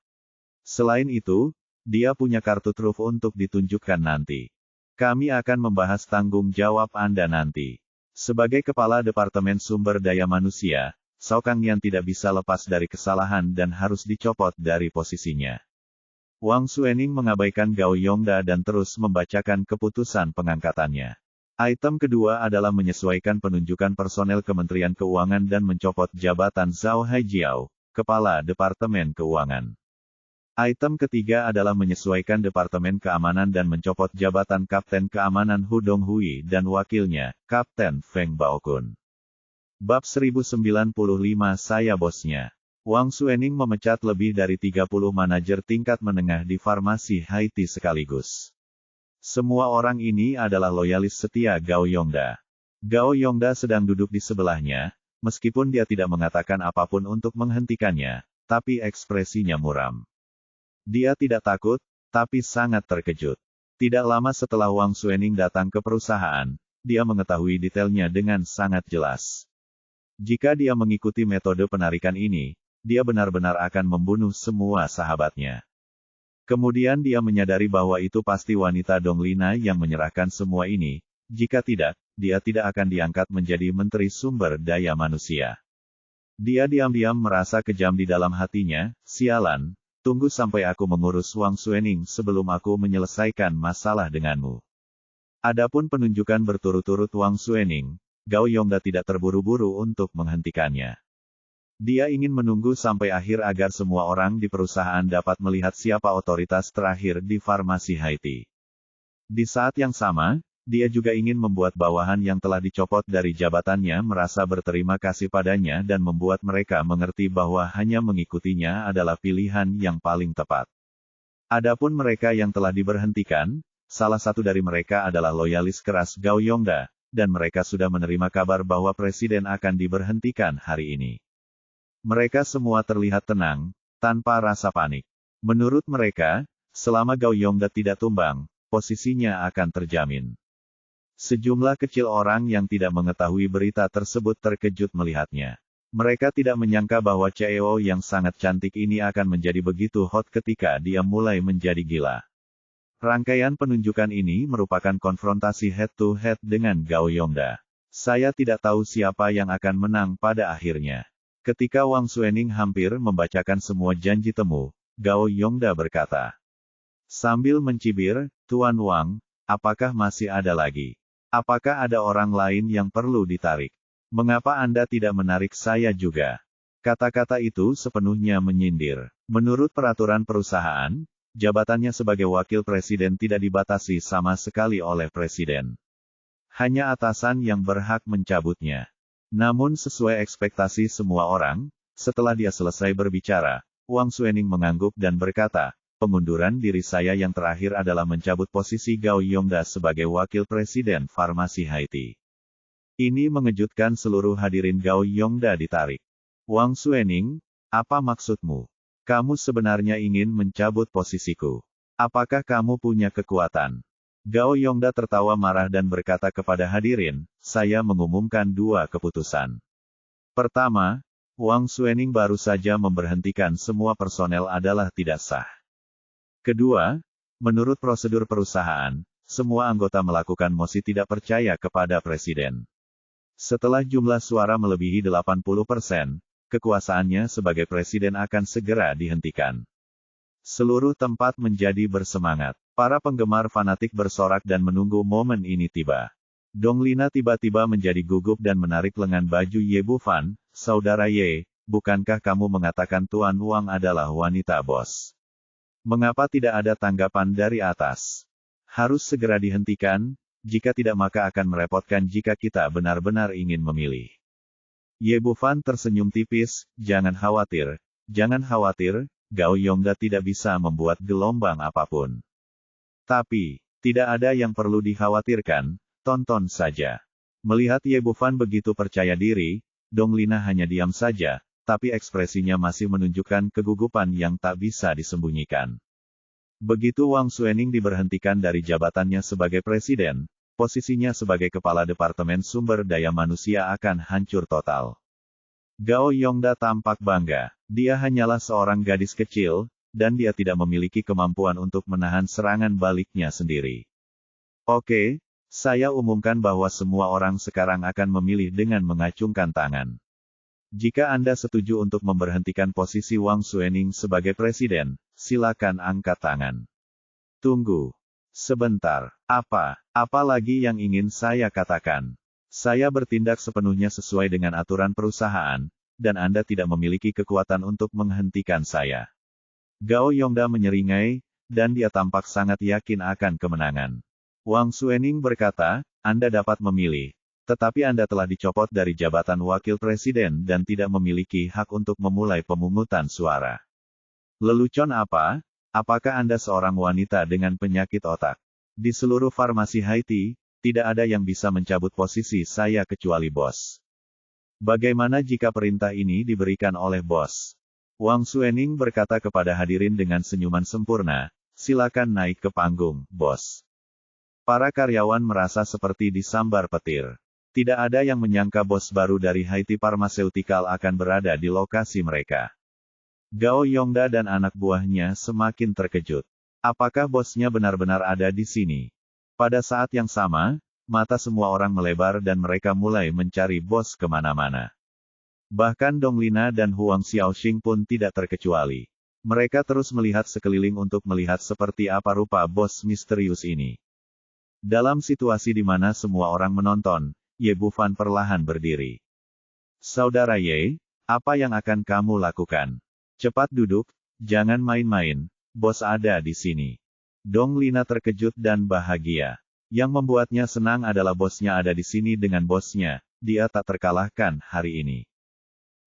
Selain itu, dia punya kartu truf untuk ditunjukkan nanti. Kami akan membahas tanggung jawab Anda nanti. Sebagai Kepala Departemen Sumber Daya Manusia, Cao Kangnian tidak bisa lepas dari kesalahan dan harus dicopot dari posisinya. Wang Suening mengabaikan Gao Yongda dan terus membacakan keputusan pengangkatannya. Item kedua adalah menyesuaikan penunjukan personel Kementerian Keuangan dan mencopot jabatan Zhao Haijiao, Kepala Departemen Keuangan. Item ketiga adalah menyesuaikan Departemen Keamanan dan mencopot jabatan Kapten Keamanan Hu Donghui dan wakilnya, Kapten Feng Baokun. Bab 1095 Saya Bosnya. Wang Suening memecat lebih dari 30 manajer tingkat menengah di farmasi Haiti sekaligus. Semua orang ini adalah loyalis setia Gao Yongda. Gao Yongda sedang duduk di sebelahnya, meskipun dia tidak mengatakan apapun untuk menghentikannya, tapi ekspresinya muram. Dia tidak takut, tapi sangat terkejut. Tidak lama setelah Wang Suening datang ke perusahaan, dia mengetahui detailnya dengan sangat jelas. Jika dia mengikuti metode penarikan ini, dia benar-benar akan membunuh semua sahabatnya. Kemudian dia menyadari bahwa itu pasti wanita Dong Lina yang menyerahkan semua ini, jika tidak, dia tidak akan diangkat menjadi Menteri Sumber Daya Manusia. Dia diam-diam merasa kejam di dalam hatinya, sialan. Tunggu sampai aku mengurus Wang Suening sebelum aku menyelesaikan masalah denganmu. Adapun penunjukan berturut-turut Wang Suening, Gao Yongda tidak terburu-buru untuk menghentikannya. Dia ingin menunggu sampai akhir agar semua orang di perusahaan dapat melihat siapa otoritas terakhir di farmasi Haiti. Di saat yang sama, dia juga ingin membuat bawahan yang telah dicopot dari jabatannya merasa berterima kasih padanya dan membuat mereka mengerti bahwa hanya mengikutinya adalah pilihan yang paling tepat. Adapun mereka yang telah diberhentikan, salah satu dari mereka adalah loyalis keras Gao Yongda, dan mereka sudah menerima kabar bahwa presiden akan diberhentikan hari ini. Mereka semua terlihat tenang, tanpa rasa panik. Menurut mereka, selama Gao Yongda tidak tumbang, posisinya akan terjamin. Sejumlah kecil orang yang tidak mengetahui berita tersebut terkejut melihatnya. Mereka tidak menyangka bahwa CEO yang sangat cantik ini akan menjadi begitu hot ketika dia mulai menjadi gila. Rangkaian penunjukan ini merupakan konfrontasi head-to-head dengan Gao Yongda. Saya tidak tahu siapa yang akan menang pada akhirnya. Ketika Wang Suening hampir membacakan semua janji temu, Gao Yongda berkata. Sambil mencibir, Tuan Wang, apakah masih ada lagi? Apakah ada orang lain yang perlu ditarik? Mengapa Anda tidak menarik saya juga? Kata-kata itu sepenuhnya menyindir. Menurut peraturan perusahaan, jabatannya sebagai wakil presiden tidak dibatasi sama sekali oleh presiden. Hanya atasan yang berhak mencabutnya. Namun sesuai ekspektasi semua orang, setelah dia selesai berbicara, Wang Suening mengangguk dan berkata, pengunduran diri saya yang terakhir adalah mencabut posisi Gao Yongda sebagai wakil presiden farmasi Haiti. Ini mengejutkan seluruh hadirin. Gao Yongda ditarik. Wang Suening, apa maksudmu? Kamu sebenarnya ingin mencabut posisiku. Apakah kamu punya kekuatan? Gao Yongda tertawa marah dan berkata kepada hadirin, saya mengumumkan 2 keputusan. Pertama, Wang Xuening baru saja memberhentikan semua personel adalah tidak sah. Kedua, menurut prosedur perusahaan, semua anggota melakukan mosi tidak percaya kepada Presiden. Setelah jumlah suara melebihi 80%, kekuasaannya sebagai Presiden akan segera dihentikan. Seluruh tempat menjadi bersemangat. Para penggemar fanatik bersorak dan menunggu momen ini tiba. Donglina tiba-tiba menjadi gugup dan menarik lengan baju Ye Bufan, saudara Ye, bukankah kamu mengatakan Tuan Wang adalah wanita bos? Mengapa tidak ada tanggapan dari atas? Harus segera dihentikan, jika tidak maka akan merepotkan jika kita benar-benar ingin memilih. Ye Bufan tersenyum tipis, jangan khawatir, Gao Yongda tidak bisa membuat gelombang apapun. Tapi, tidak ada yang perlu dikhawatirkan, tonton saja. Melihat Ye Bufan begitu percaya diri, Donglina hanya diam saja, tapi ekspresinya masih menunjukkan kegugupan yang tak bisa disembunyikan. Begitu Wang Xuening diberhentikan dari jabatannya sebagai presiden, posisinya sebagai kepala Departemen Sumber Daya Manusia akan hancur total. Gao Yongda tampak bangga, dia hanyalah seorang gadis kecil, dan dia tidak memiliki kemampuan untuk menahan serangan baliknya sendiri. Oke, saya umumkan bahwa semua orang sekarang akan memilih dengan mengacungkan tangan. Jika Anda setuju untuk memberhentikan posisi Wang Xuening sebagai presiden, silakan angkat tangan. Tunggu. Sebentar. Apa lagi yang ingin saya katakan? Saya bertindak sepenuhnya sesuai dengan aturan perusahaan, dan Anda tidak memiliki kekuatan untuk menghentikan saya. Gao Yongda menyeringai, dan dia tampak sangat yakin akan kemenangan. Wang Xuening berkata, Anda dapat memilih, tetapi Anda telah dicopot dari jabatan wakil presiden dan tidak memiliki hak untuk memulai pemungutan suara. Lelucon apa? Apakah Anda seorang wanita dengan penyakit otak? Di seluruh farmasi Haiti, tidak ada yang bisa mencabut posisi saya kecuali bos. Bagaimana jika perintah ini diberikan oleh bos? Wang Xuening berkata kepada hadirin dengan senyuman sempurna, silakan naik ke panggung, bos. Para karyawan merasa seperti disambar petir. Tidak ada yang menyangka bos baru dari Haiti Pharmaceutical akan berada di lokasi mereka. Gao Yongda dan anak buahnya semakin terkejut. Apakah bosnya benar-benar ada di sini? Pada saat yang sama, mata semua orang melebar dan mereka mulai mencari bos kemana-mana. Bahkan Donglina dan Huang Xiaoxing pun tidak terkecuali. Mereka terus melihat sekeliling untuk melihat seperti apa rupa bos misterius ini. Dalam situasi di mana semua orang menonton, Ye Bufan perlahan berdiri. Saudara Ye, apa yang akan kamu lakukan? Cepat duduk, jangan main-main, bos ada di sini. Donglina terkejut dan bahagia. Yang membuatnya senang adalah bosnya ada di sini dengan bosnya, dia tak terkalahkan hari ini.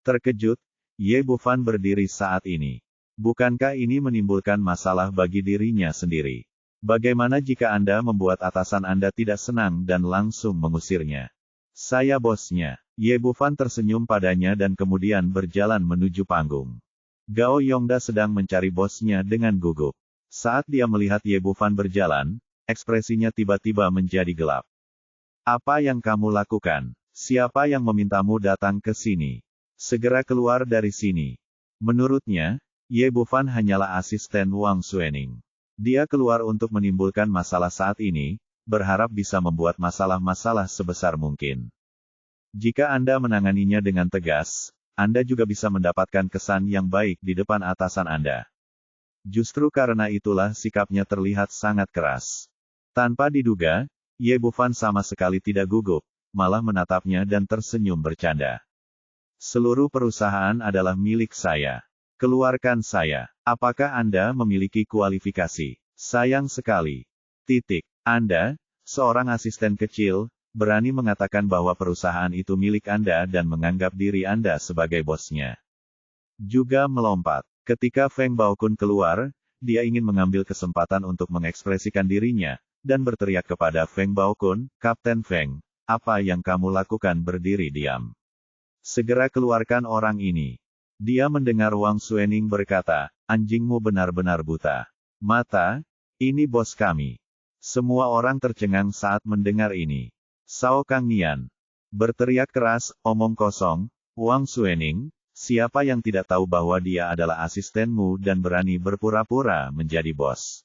Terkejut, Ye Bufan berdiri saat ini. Bukankah ini menimbulkan masalah bagi dirinya sendiri? Bagaimana jika Anda membuat atasan Anda tidak senang dan langsung mengusirnya? Saya bosnya. Ye Bufan tersenyum padanya dan kemudian berjalan menuju panggung. Gao Yongda sedang mencari bosnya dengan gugup. Saat dia melihat Ye Bufan berjalan, ekspresinya tiba-tiba menjadi gelap. Apa yang kamu lakukan? Siapa yang memintamu datang ke sini? Segera keluar dari sini. Menurutnya, Ye Bufan hanyalah asisten Wang Xuening. Dia keluar untuk menimbulkan masalah saat ini, berharap bisa membuat masalah-masalah sebesar mungkin. Jika Anda menanganinya dengan tegas, Anda juga bisa mendapatkan kesan yang baik di depan atasan Anda. Justru karena itulah sikapnya terlihat sangat keras. Tanpa diduga, Ye Bufan sama sekali tidak gugup, malah menatapnya dan tersenyum bercanda. Seluruh perusahaan adalah milik saya. Keluarkan saya. Apakah Anda memiliki kualifikasi? Sayang sekali. Anda, seorang asisten kecil, berani mengatakan bahwa perusahaan itu milik Anda dan menganggap diri Anda sebagai bosnya. Juga melompat. Ketika Feng Baokun keluar, dia ingin mengambil kesempatan untuk mengekspresikan dirinya, dan berteriak kepada Feng Baokun, Kapten Feng, apa yang kamu lakukan berdiri diam? Segera keluarkan orang ini. Dia mendengar Wang Xuening berkata, anjingmu benar-benar buta mata, ini bos kami. Semua orang tercengang saat mendengar ini. Shao Kangnian berteriak keras, omong kosong, Wang Suening, siapa yang tidak tahu bahwa dia adalah asistenmu dan berani berpura-pura menjadi bos?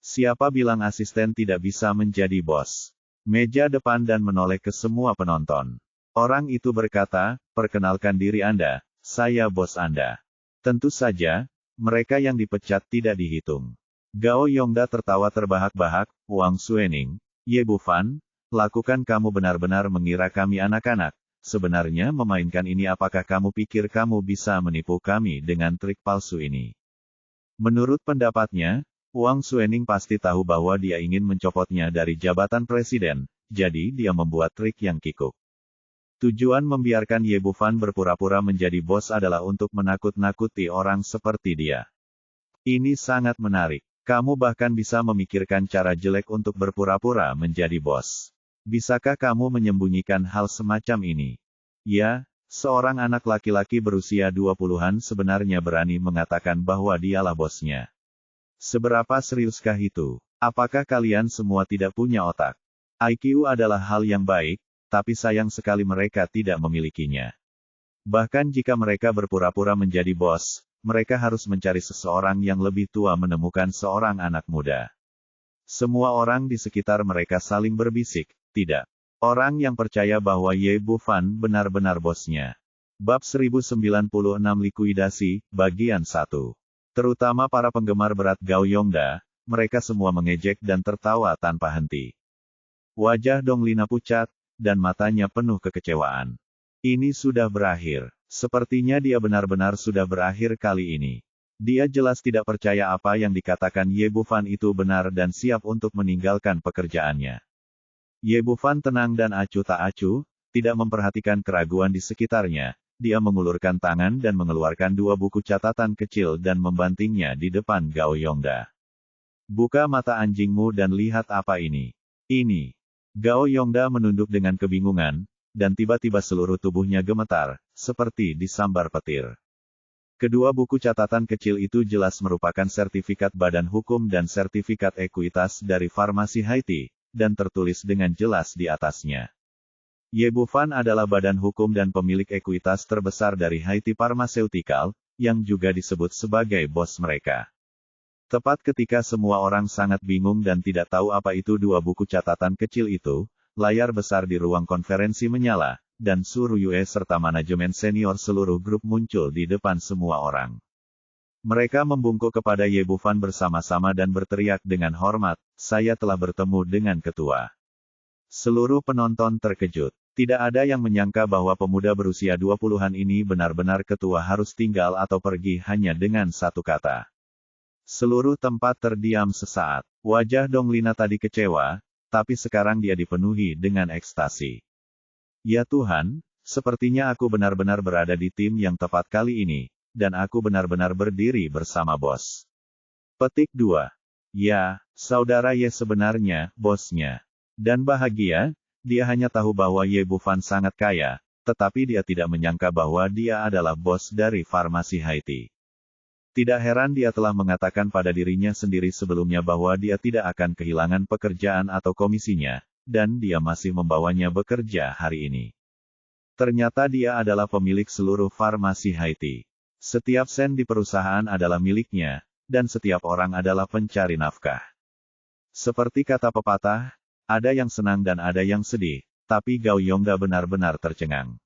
Siapa bilang asisten tidak bisa menjadi bos? Meja depan dan menoleh ke semua penonton. Orang itu berkata, perkenalkan diri Anda, saya bos Anda. Tentu saja, mereka yang dipecat tidak dihitung. Gao Yongda tertawa terbahak-bahak, Wang Suening, Ye Bufan, lakukan kamu benar-benar mengira kami anak-anak. Sebenarnya memainkan ini apakah kamu pikir kamu bisa menipu kami dengan trik palsu ini? Menurut pendapatnya, Wang Suening pasti tahu bahwa dia ingin mencopotnya dari jabatan presiden, jadi dia membuat trik yang kikuk. Tujuan membiarkan Ye Bufan berpura-pura menjadi bos adalah untuk menakut-nakuti orang seperti dia. Ini sangat menarik. Kamu bahkan bisa memikirkan cara jelek untuk berpura-pura menjadi bos. Bisakah kamu menyembunyikan hal semacam ini? Ya, seorang anak laki-laki berusia 20-an sebenarnya berani mengatakan bahwa dialah bosnya. Seberapa seriuskah itu? Apakah kalian semua tidak punya otak? IQ adalah hal yang baik, tapi sayang sekali mereka tidak memilikinya. Bahkan jika mereka berpura-pura menjadi bos, mereka harus mencari seseorang yang lebih tua menemukan seorang anak muda. Semua orang di sekitar mereka saling berbisik, tidak. Orang yang percaya bahwa Ye Bufan benar-benar bosnya. Bab 1096 Likuidasi, Bagian 1. Terutama para penggemar berat Gao Yongda, mereka semua mengejek dan tertawa tanpa henti. Wajah Dong Lina pucat, dan matanya penuh kekecewaan. Ini sudah berakhir. Sepertinya dia benar-benar sudah berakhir kali ini. Dia jelas tidak percaya apa yang dikatakan Ye Bufan itu benar dan siap untuk meninggalkan pekerjaannya. Ye Bufan tenang dan acuh tak acuh, tidak memperhatikan keraguan di sekitarnya. Dia mengulurkan tangan dan mengeluarkan 2 buku catatan kecil dan membantingnya di depan Gao Yongda. Buka mata anjingmu dan lihat apa ini. Ini. Gao Yongda menunduk dengan kebingungan, dan tiba-tiba seluruh tubuhnya gemetar, seperti disambar petir. Kedua buku catatan kecil itu jelas merupakan sertifikat badan hukum dan sertifikat ekuitas dari farmasi Haiti, dan tertulis dengan jelas di atasnya. Ye Bufan adalah badan hukum dan pemilik ekuitas terbesar dari Haiti Pharmaceutical, yang juga disebut sebagai bos mereka. Tepat ketika semua orang sangat bingung dan tidak tahu apa itu 2 buku catatan kecil itu, layar besar di ruang konferensi menyala, dan Su Ruyue serta manajemen senior seluruh grup muncul di depan semua orang. Mereka membungkuk kepada Ye Bufan bersama-sama dan berteriak dengan hormat, saya telah bertemu dengan ketua. Seluruh penonton terkejut. Tidak ada yang menyangka bahwa pemuda berusia 20-an ini benar-benar ketua harus tinggal atau pergi hanya dengan satu kata. Seluruh tempat terdiam sesaat. Wajah Dong Lina tadi kecewa, tapi sekarang dia dipenuhi dengan ekstasi. Ya Tuhan, sepertinya aku benar-benar berada di tim yang tepat kali ini, dan aku benar-benar berdiri bersama bos. Petik 2. Ya, saudara Ye sebenarnya, bosnya. Dan bahagia, dia hanya tahu bahwa Ye Bufan sangat kaya, tetapi dia tidak menyangka bahwa dia adalah bos dari farmasi Haiti. Tidak heran dia telah mengatakan pada dirinya sendiri sebelumnya bahwa dia tidak akan kehilangan pekerjaan atau komisinya, dan dia masih membawanya bekerja hari ini. Ternyata dia adalah pemilik seluruh farmasi Haiti. Setiap sen di perusahaan adalah miliknya, dan setiap orang adalah pencari nafkah. Seperti kata pepatah, ada yang senang dan ada yang sedih, tapi Gao Yongda benar-benar tercengang.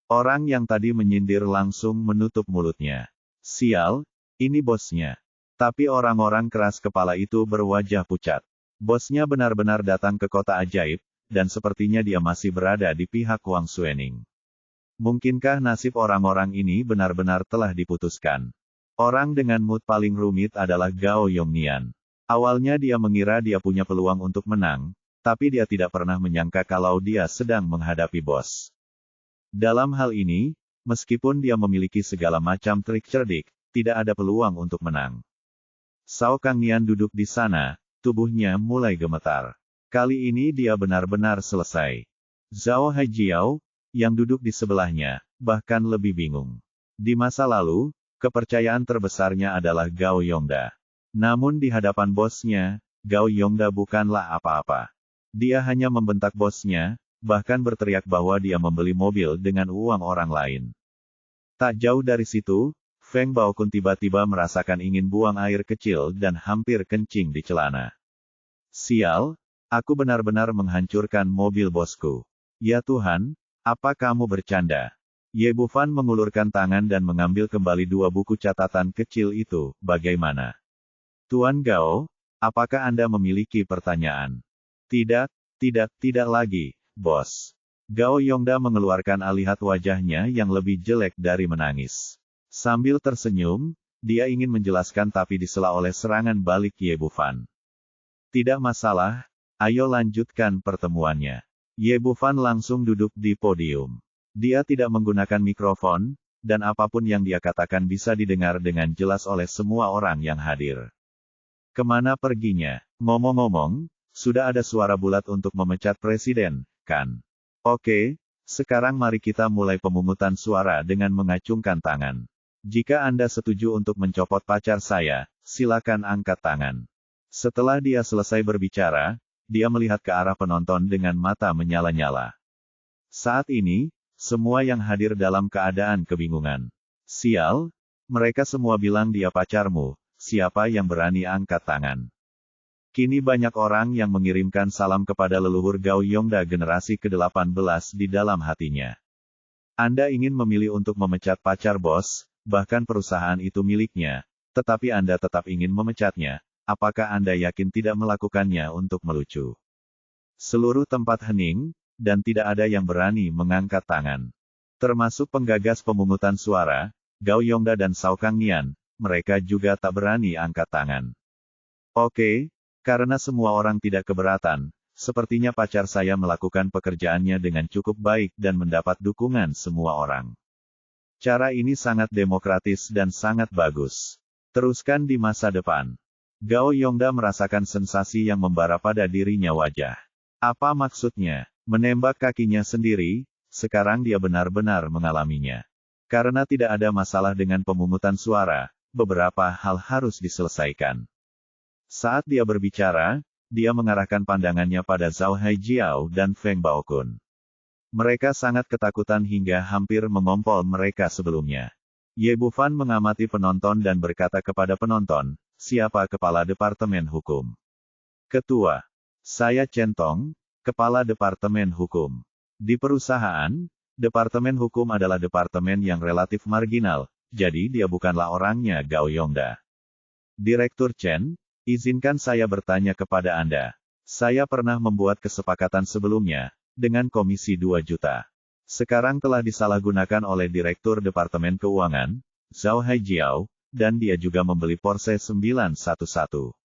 Orang yang tadi menyindir langsung menutup mulutnya. Sial, ini bosnya. Tapi orang-orang keras kepala itu berwajah pucat. Bosnya benar-benar datang ke kota ajaib, dan sepertinya dia masih berada di pihak Wang Suening. Mungkinkah nasib orang-orang ini benar-benar telah diputuskan? Orang dengan mood paling rumit adalah Gao Yongnian. Awalnya dia mengira dia punya peluang untuk menang, tapi dia tidak pernah menyangka kalau dia sedang menghadapi bos. Dalam hal ini, meskipun dia memiliki segala macam trik cerdik, tidak ada peluang untuk menang. Shao Kangnian duduk di sana, tubuhnya mulai gemetar. Kali ini dia benar-benar selesai. Zhao Haijiao, yang duduk di sebelahnya, bahkan lebih bingung. Di masa lalu, Kepercayaan terbesarnya adalah Gao Yongda. Namun di hadapan bosnya, Gao Yongda bukanlah apa-apa. Dia hanya membentak bosnya, bahkan berteriak bahwa dia membeli mobil dengan uang orang lain. Tak jauh dari situ, Feng Baokun tiba-tiba merasakan ingin buang air kecil dan hampir kencing di celana. Sial, aku benar-benar menghancurkan mobil bosku. Ya Tuhan, apa kamu bercanda? Ye Bufan mengulurkan tangan dan mengambil kembali 2 buku catatan kecil itu, bagaimana? Tuan Gao, apakah Anda memiliki pertanyaan? Tidak lagi, bos. Gao Yongda mengeluarkan alihat wajahnya yang lebih jelek dari menangis. Sambil tersenyum, dia ingin menjelaskan tapi disela oleh serangan balik Ye Bufan. Tidak masalah, ayo lanjutkan pertemuannya. Ye Bufan langsung duduk di podium. Dia tidak menggunakan mikrofon, dan apapun yang dia katakan bisa didengar dengan jelas oleh semua orang yang hadir. Kemana perginya? Ngomong-ngomong, sudah ada suara bulat untuk memecat presiden, kan? Oke, sekarang mari kita mulai pemungutan suara dengan mengacungkan tangan. Jika Anda setuju untuk mencopot pacar saya, silakan angkat tangan. Setelah dia selesai berbicara, dia melihat ke arah penonton dengan mata menyala-nyala. Saat ini, semua yang hadir dalam keadaan kebingungan. Sial, mereka semua bilang dia pacarmu, siapa yang berani angkat tangan? Kini banyak orang yang mengirimkan salam kepada leluhur Gao Yongda generasi ke-18 di dalam hatinya. Anda ingin memilih untuk memecat pacar bos, bahkan perusahaan itu miliknya, tetapi Anda tetap ingin memecatnya, apakah Anda yakin tidak melakukannya untuk melucu? Seluruh tempat hening, dan tidak ada yang berani mengangkat tangan. Termasuk penggagas pemungutan suara, Gao Yongda dan Cao Kangnian, mereka juga tak berani angkat tangan. Oke, karena semua orang tidak keberatan, sepertinya pacar saya melakukan pekerjaannya dengan cukup baik dan mendapat dukungan semua orang. Cara ini sangat demokratis dan sangat bagus. Teruskan di masa depan. Gao Yongda merasakan sensasi yang membara pada dirinya wajah. Apa maksudnya? Menembak kakinya sendiri, sekarang dia benar-benar mengalaminya. Karena tidak ada masalah dengan pemungutan suara, beberapa hal harus diselesaikan. Saat dia berbicara, dia mengarahkan pandangannya pada Zhao Haijiao dan Feng Baokun. Mereka sangat ketakutan hingga hampir mengompol mereka sebelumnya. Ye Bufan mengamati penonton dan berkata kepada penonton, siapa kepala Departemen Hukum? Ketua. Saya Chen Tong, Kepala Departemen Hukum. Di perusahaan, Departemen Hukum adalah departemen yang relatif marginal, jadi dia bukanlah orangnya Gao Yongda. Direktur Chen, izinkan saya bertanya kepada Anda. Saya pernah membuat kesepakatan sebelumnya, dengan komisi 2 juta. Sekarang telah disalahgunakan oleh Direktur Departemen Keuangan, Zhao Haijiao, dan dia juga membeli Porsche 911.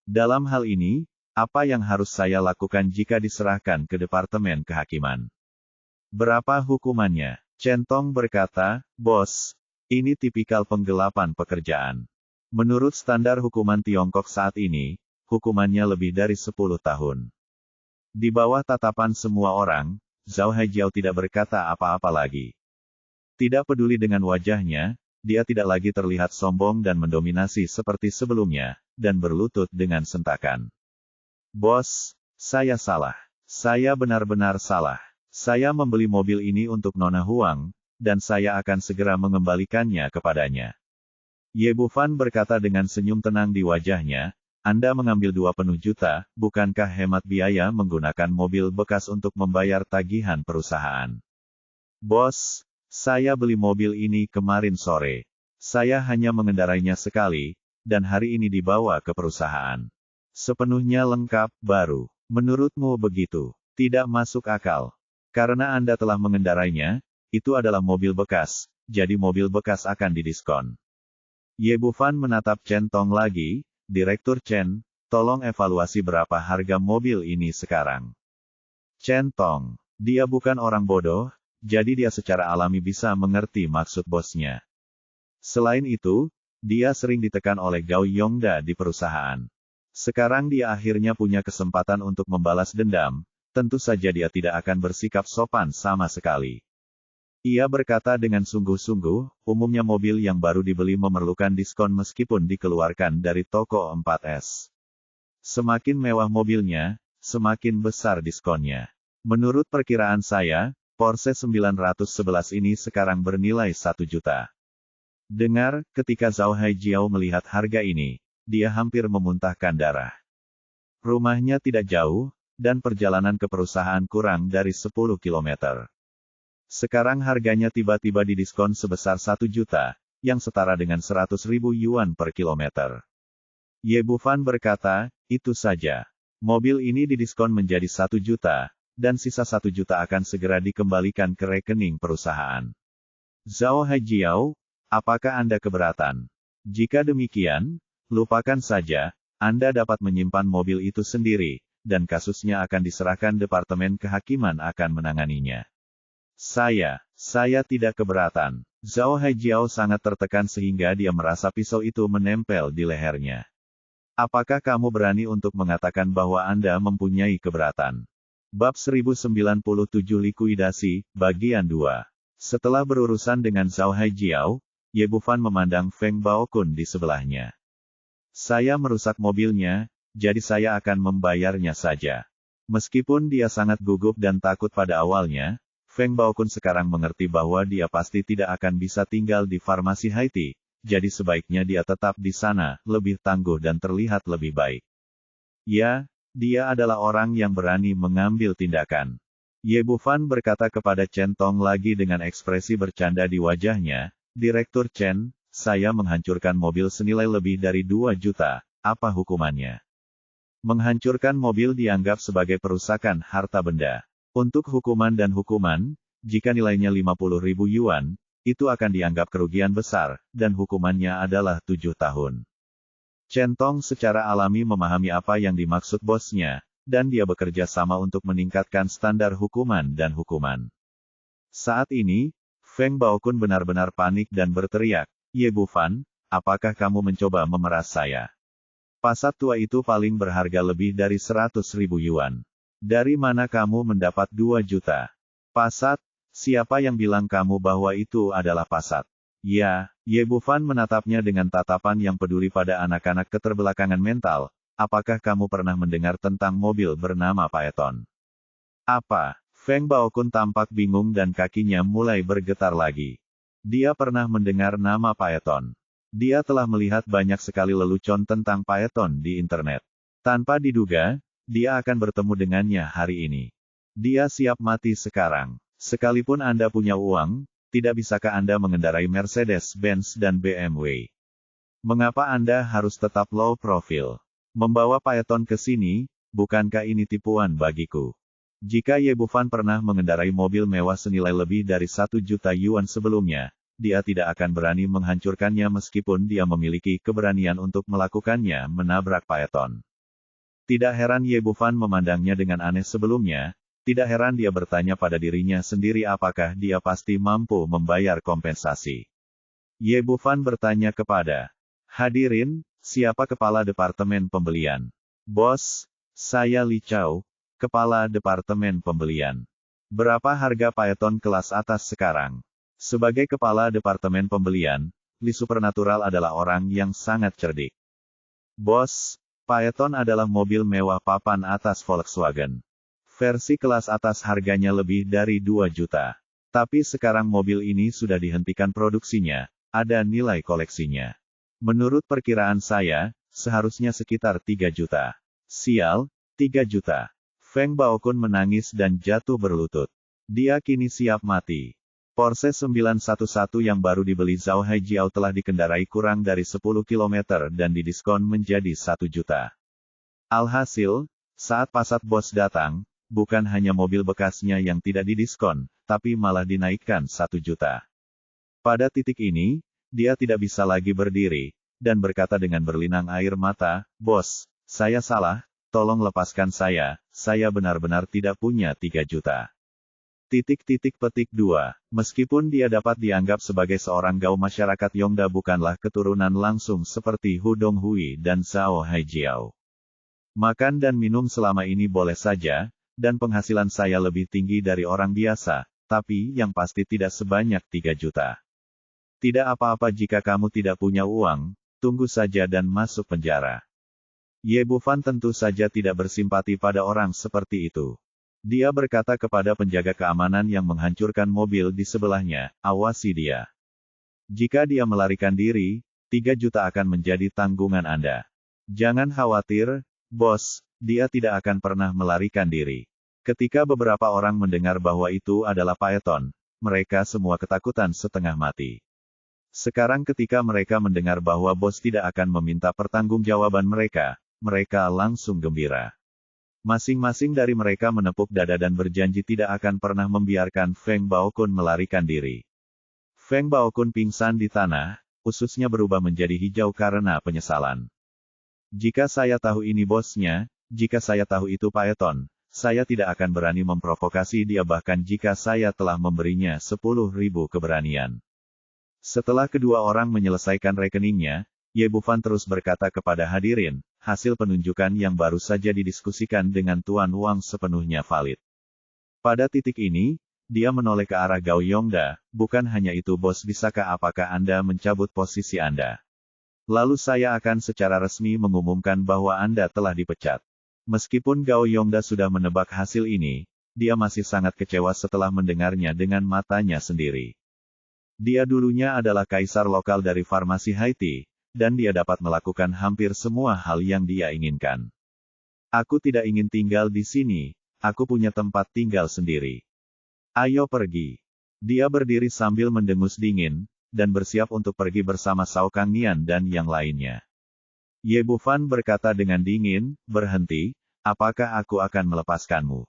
Dalam hal ini, apa yang harus saya lakukan jika diserahkan ke Departemen Kehakiman? Berapa hukumannya? Chen Tong berkata, bos, ini tipikal penggelapan pekerjaan. Menurut standar hukuman Tiongkok saat ini, hukumannya lebih dari 10 tahun. Di bawah tatapan semua orang, Zhao Haijiao tidak berkata apa-apa lagi. Tidak peduli dengan wajahnya, dia tidak lagi terlihat sombong dan mendominasi seperti sebelumnya, dan berlutut dengan sentakan. Bos, saya salah. Saya benar-benar salah. Saya membeli mobil ini untuk Nona Huang, dan saya akan segera mengembalikannya kepadanya. Ye Bufan berkata dengan senyum tenang di wajahnya, Anda mengambil 2,5 juta, bukankah hemat biaya menggunakan mobil bekas untuk membayar tagihan perusahaan? Bos, saya beli mobil ini kemarin sore. Saya hanya mengendarainya sekali, dan hari ini dibawa ke perusahaan. Sepenuhnya lengkap, baru. Menurutmu begitu? Tidak masuk akal. Karena Anda telah mengendarainya, itu adalah mobil bekas, jadi mobil bekas akan didiskon. Ye Bufan menatap Chen Tong lagi, Direktur Chen, tolong evaluasi berapa harga mobil ini sekarang. Chen Tong, dia bukan orang bodoh, jadi dia secara alami bisa mengerti maksud bosnya. Selain itu, dia sering ditekan oleh Gao Yongda di perusahaan. Sekarang dia akhirnya punya kesempatan untuk membalas dendam, tentu saja dia tidak akan bersikap sopan sama sekali. Ia berkata dengan sungguh-sungguh, umumnya mobil yang baru dibeli memerlukan diskon meskipun dikeluarkan dari toko 4S. Semakin mewah mobilnya, semakin besar diskonnya. Menurut perkiraan saya, Porsche 911 ini sekarang bernilai 1 juta. Dengar, ketika Zhao Haijiao melihat harga ini, dia hampir memuntahkan darah. Rumahnya tidak jauh, dan perjalanan ke perusahaan kurang dari 10 km. Sekarang harganya tiba-tiba didiskon sebesar 1 juta, yang setara dengan 100.000 yuan per kilometer. Ye Bufan berkata, itu saja. Mobil ini didiskon menjadi 1 juta, dan sisa 1 juta akan segera dikembalikan ke rekening perusahaan. Zhao Haijiao, apakah Anda keberatan? Jika demikian, lupakan saja, Anda dapat menyimpan mobil itu sendiri, dan kasusnya akan diserahkan Departemen Kehakiman akan menanganinya. Saya tidak keberatan. Zhao Haijiao sangat tertekan sehingga dia merasa pisau itu menempel di lehernya. Apakah kamu berani untuk mengatakan bahwa Anda mempunyai keberatan? Bab 1097 Likuidasi, Bagian 2. Setelah berurusan dengan Zhao Haijiao, Ye Bufan memandang Feng Baokun di sebelahnya. Saya merusak mobilnya, jadi saya akan membayarnya saja. Meskipun dia sangat gugup dan takut pada awalnya, Feng Baokun sekarang mengerti bahwa dia pasti tidak akan bisa tinggal di farmasi Haiti, jadi sebaiknya dia tetap di sana, lebih tangguh dan terlihat lebih baik. Ya, dia adalah orang yang berani mengambil tindakan. Ye Bufan berkata kepada Chen Tong lagi dengan ekspresi bercanda di wajahnya, Direktur Chen, saya menghancurkan mobil senilai lebih dari 2 juta, apa hukumannya? Menghancurkan mobil dianggap sebagai perusakan harta benda. Untuk hukuman dan hukuman, jika nilainya 50.000 yuan, itu akan dianggap kerugian besar, dan hukumannya adalah 7 tahun. Chen Tong secara alami memahami apa yang dimaksud bosnya, dan dia bekerja sama untuk meningkatkan standar hukuman dan hukuman. Saat ini, Feng Baokun benar-benar panik dan berteriak, Ye Bufan, apakah kamu mencoba memeras saya? Pasat tua itu paling berharga lebih dari 100.000 yuan. Dari mana kamu mendapat 2 juta? Pasat? Siapa yang bilang kamu bahwa itu adalah pasat? Ya, Ye Bufan menatapnya dengan tatapan yang peduli pada anak-anak keterbelakangan mental. Apakah kamu pernah mendengar tentang mobil bernama Phaeton? Apa? Feng Baokun tampak bingung dan kakinya mulai bergetar lagi. Dia pernah mendengar nama Phaeton. Dia telah melihat banyak sekali lelucon tentang Phaeton di internet. Tanpa diduga, dia akan bertemu dengannya hari ini. Dia siap mati sekarang. Sekalipun Anda punya uang, tidak bisakah Anda mengendarai Mercedes-Benz dan BMW? Mengapa Anda harus tetap low profile? Membawa Phaeton ke sini, bukankah ini tipuan bagiku? Jika Ye Bufan pernah mengendarai mobil mewah senilai lebih dari 1 juta yuan sebelumnya, dia tidak akan berani menghancurkannya meskipun dia memiliki keberanian untuk melakukannya menabrak Phaeton. Tidak heran Ye Bufan memandangnya dengan aneh sebelumnya, tidak heran dia bertanya pada dirinya sendiri apakah dia pasti mampu membayar kompensasi. Ye Bufan bertanya kepada hadirin, siapa kepala departemen pembelian? Bos, saya Li Chao, kepala departemen pembelian. Berapa harga Phaeton kelas atas sekarang? Sebagai kepala departemen pembelian, Li Supernatural adalah orang yang sangat cerdik. Bos, Phaeton adalah mobil mewah papan atas Volkswagen. Versi kelas atas harganya lebih dari 2 juta. Tapi sekarang mobil ini sudah dihentikan produksinya, ada nilai koleksinya. Menurut perkiraan saya, seharusnya sekitar 3 juta. Sial, 3 juta. Feng Baokun menangis dan jatuh berlutut. Dia kini siap mati. Porsche 911 yang baru dibeli Zhao Haijiao telah dikendarai kurang dari 10 km dan didiskon menjadi 1 juta. Alhasil, saat Passat Boss datang, bukan hanya mobil bekasnya yang tidak didiskon, tapi malah dinaikkan 1 juta. Pada titik ini, dia tidak bisa lagi berdiri, dan berkata dengan berlinang air mata, Bos, saya salah, tolong lepaskan saya benar-benar tidak punya 3 juta. Petik 2. Meskipun dia dapat dianggap sebagai seorang gaul masyarakat Yongda bukanlah keturunan langsung seperti Hu Donghui dan Zhao Haijiao. Makan dan minum selama ini boleh saja, dan penghasilan saya lebih tinggi dari orang biasa, tapi yang pasti tidak sebanyak 3 juta. Tidak apa-apa jika kamu tidak punya uang, tunggu saja dan masuk penjara. Ye Bufan tentu saja tidak bersimpati pada orang seperti itu. Dia berkata kepada penjaga keamanan yang menghancurkan mobil di sebelahnya, awasi dia. Jika dia melarikan diri, 3 juta akan menjadi tanggungan Anda. Jangan khawatir, bos, dia tidak akan pernah melarikan diri. Ketika beberapa orang mendengar bahwa itu adalah Phaeton, mereka semua ketakutan setengah mati. Sekarang ketika mereka mendengar bahwa bos tidak akan meminta pertanggungjawaban mereka, mereka langsung gembira. Masing-masing dari mereka menepuk dada dan berjanji tidak akan pernah membiarkan Feng Baokun melarikan diri. Feng Baokun pingsan di tanah, ususnya berubah menjadi hijau karena penyesalan. Jika saya tahu ini bosnya, jika saya tahu itu Phaeton, saya tidak akan berani memprovokasi dia bahkan jika saya telah memberinya 10.000 keberanian. Setelah kedua orang menyelesaikan rekeningnya, Ye Bufan terus berkata kepada hadirin, hasil penunjukan yang baru saja didiskusikan dengan Tuan Wang sepenuhnya valid. Pada titik ini, dia menoleh ke arah Gao Yongda, bukan hanya itu bos bisakah apakah Anda mencabut posisi Anda? Lalu saya akan secara resmi mengumumkan bahwa Anda telah dipecat. Meskipun Gao Yongda sudah menebak hasil ini, dia masih sangat kecewa setelah mendengarnya dengan matanya sendiri. Dia dulunya adalah kaisar lokal dari farmasi Haiti, dan dia dapat melakukan hampir semua hal yang dia inginkan. Aku tidak ingin tinggal di sini, aku punya tempat tinggal sendiri. Ayo pergi. Dia berdiri sambil mendengus dingin, dan bersiap untuk pergi bersama Cao Kangnian dan yang lainnya. Ye Bufan berkata dengan dingin, berhenti, apakah aku akan melepaskanmu?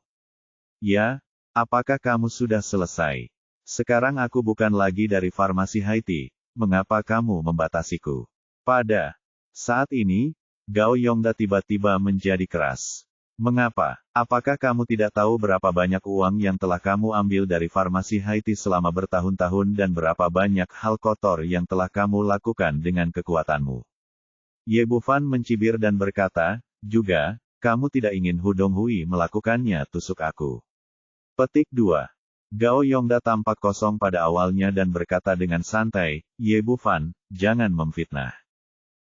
Ya, apakah kamu sudah selesai? Sekarang aku bukan lagi dari farmasi Haiti, mengapa kamu membatasiku? Pada saat ini, Gao Yongda tiba-tiba menjadi keras. Mengapa? Apakah kamu tidak tahu berapa banyak uang yang telah kamu ambil dari farmasi Haiti selama bertahun-tahun dan berapa banyak hal kotor yang telah kamu lakukan dengan kekuatanmu? Ye Bufan mencibir dan berkata, juga, kamu tidak ingin Hu Donghui melakukannya tusuk aku. Petik 2. Gao Yongda tampak kosong pada awalnya dan berkata dengan santai, Ye Bufan, jangan memfitnah.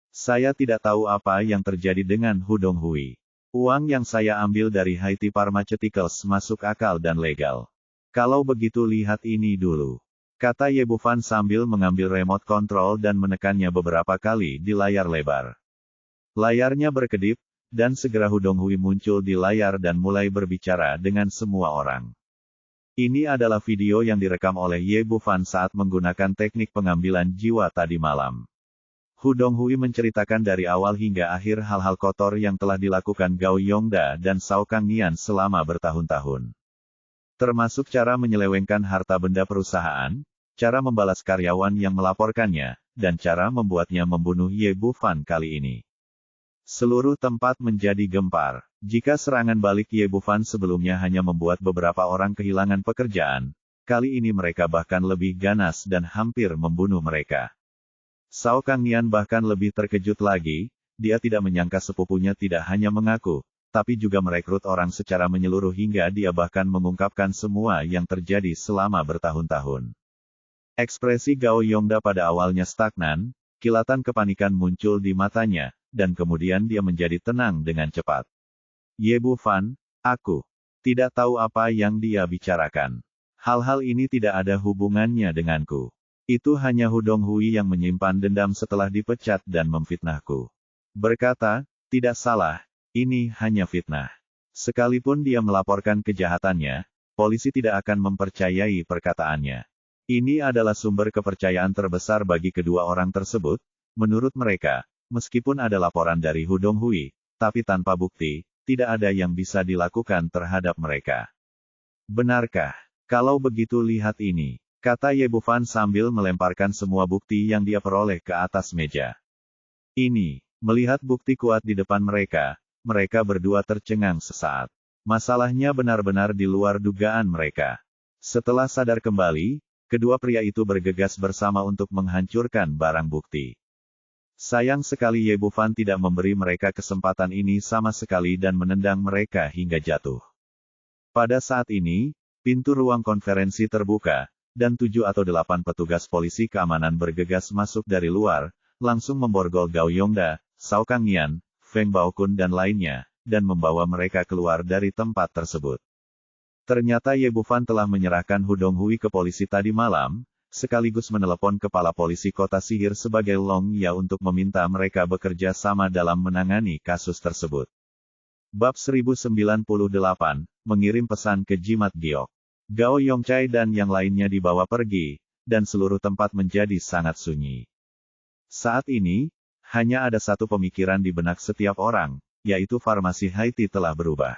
Saya tidak tahu apa yang terjadi dengan Hu Donghui. Uang yang saya ambil dari Haiti Pharmaceuticals masuk akal dan legal. Kalau begitu lihat ini dulu. Kata Ye Bufan sambil mengambil remote control dan menekannya beberapa kali di layar lebar. Layarnya berkedip, dan segera Hu Donghui muncul di layar dan mulai berbicara dengan semua orang. Ini adalah video yang direkam oleh Ye Bufan saat menggunakan teknik pengambilan jiwa tadi malam. Hu Donghui menceritakan dari awal hingga akhir hal-hal kotor yang telah dilakukan Gao Yongda dan Cao Kangnian selama bertahun-tahun. Termasuk cara menyelewengkan harta benda perusahaan, cara membalas karyawan yang melaporkannya, dan cara membuatnya membunuh Ye Bufan kali ini. Seluruh tempat menjadi gempar. Jika serangan balik Ye Bufan sebelumnya hanya membuat beberapa orang kehilangan pekerjaan, kali ini mereka bahkan lebih ganas dan hampir membunuh mereka. Cao Kangnian bahkan lebih terkejut lagi, dia tidak menyangka sepupunya tidak hanya mengaku, tapi juga merekrut orang secara menyeluruh hingga dia bahkan mengungkapkan semua yang terjadi selama bertahun-tahun. Ekspresi Gao Yongda pada awalnya stagnan, kilatan kepanikan muncul di matanya, dan kemudian dia menjadi tenang dengan cepat. Ye Bufan, aku tidak tahu apa yang dia bicarakan. Hal-hal ini tidak ada hubungannya denganku. Itu hanya Hu Donghui yang menyimpan dendam setelah dipecat dan memfitnahku. Berkata, tidak salah, ini hanya fitnah. Sekalipun dia melaporkan kejahatannya, polisi tidak akan mempercayai perkataannya. Ini adalah sumber kepercayaan terbesar bagi kedua orang tersebut, menurut mereka, meskipun ada laporan dari Hu Donghui, tapi tanpa bukti, tidak ada yang bisa dilakukan terhadap mereka. Benarkah? Kalau begitu lihat ini. Kata Ye Bufan sambil melemparkan semua bukti yang dia peroleh ke atas meja. Ini, melihat bukti kuat di depan mereka, mereka berdua tercengang sesaat. Masalahnya benar-benar di luar dugaan mereka. Setelah sadar kembali, kedua pria itu bergegas bersama untuk menghancurkan barang bukti. Sayang sekali Ye Bufan tidak memberi mereka kesempatan ini sama sekali dan menendang mereka hingga jatuh. Pada saat ini, Pintu ruang konferensi terbuka, dan 7 atau 8 petugas polisi keamanan bergegas masuk dari luar, langsung memborgol Gao Yongda, Cao Kangyan, Feng Baokun dan lainnya, dan membawa mereka keluar dari tempat tersebut. Ternyata Ye Bufan telah menyerahkan Hu Donghui ke polisi tadi malam, sekaligus menelepon kepala polisi kota sihir sebagai Long Ya untuk meminta mereka bekerja sama dalam menangani kasus tersebut. Bab 1098, mengirim pesan ke Jimat Giok. Gao Yongcai dan yang lainnya dibawa pergi, dan seluruh tempat menjadi sangat sunyi. Saat ini, hanya ada satu pemikiran di benak setiap orang, yaitu farmasi Haiti telah berubah.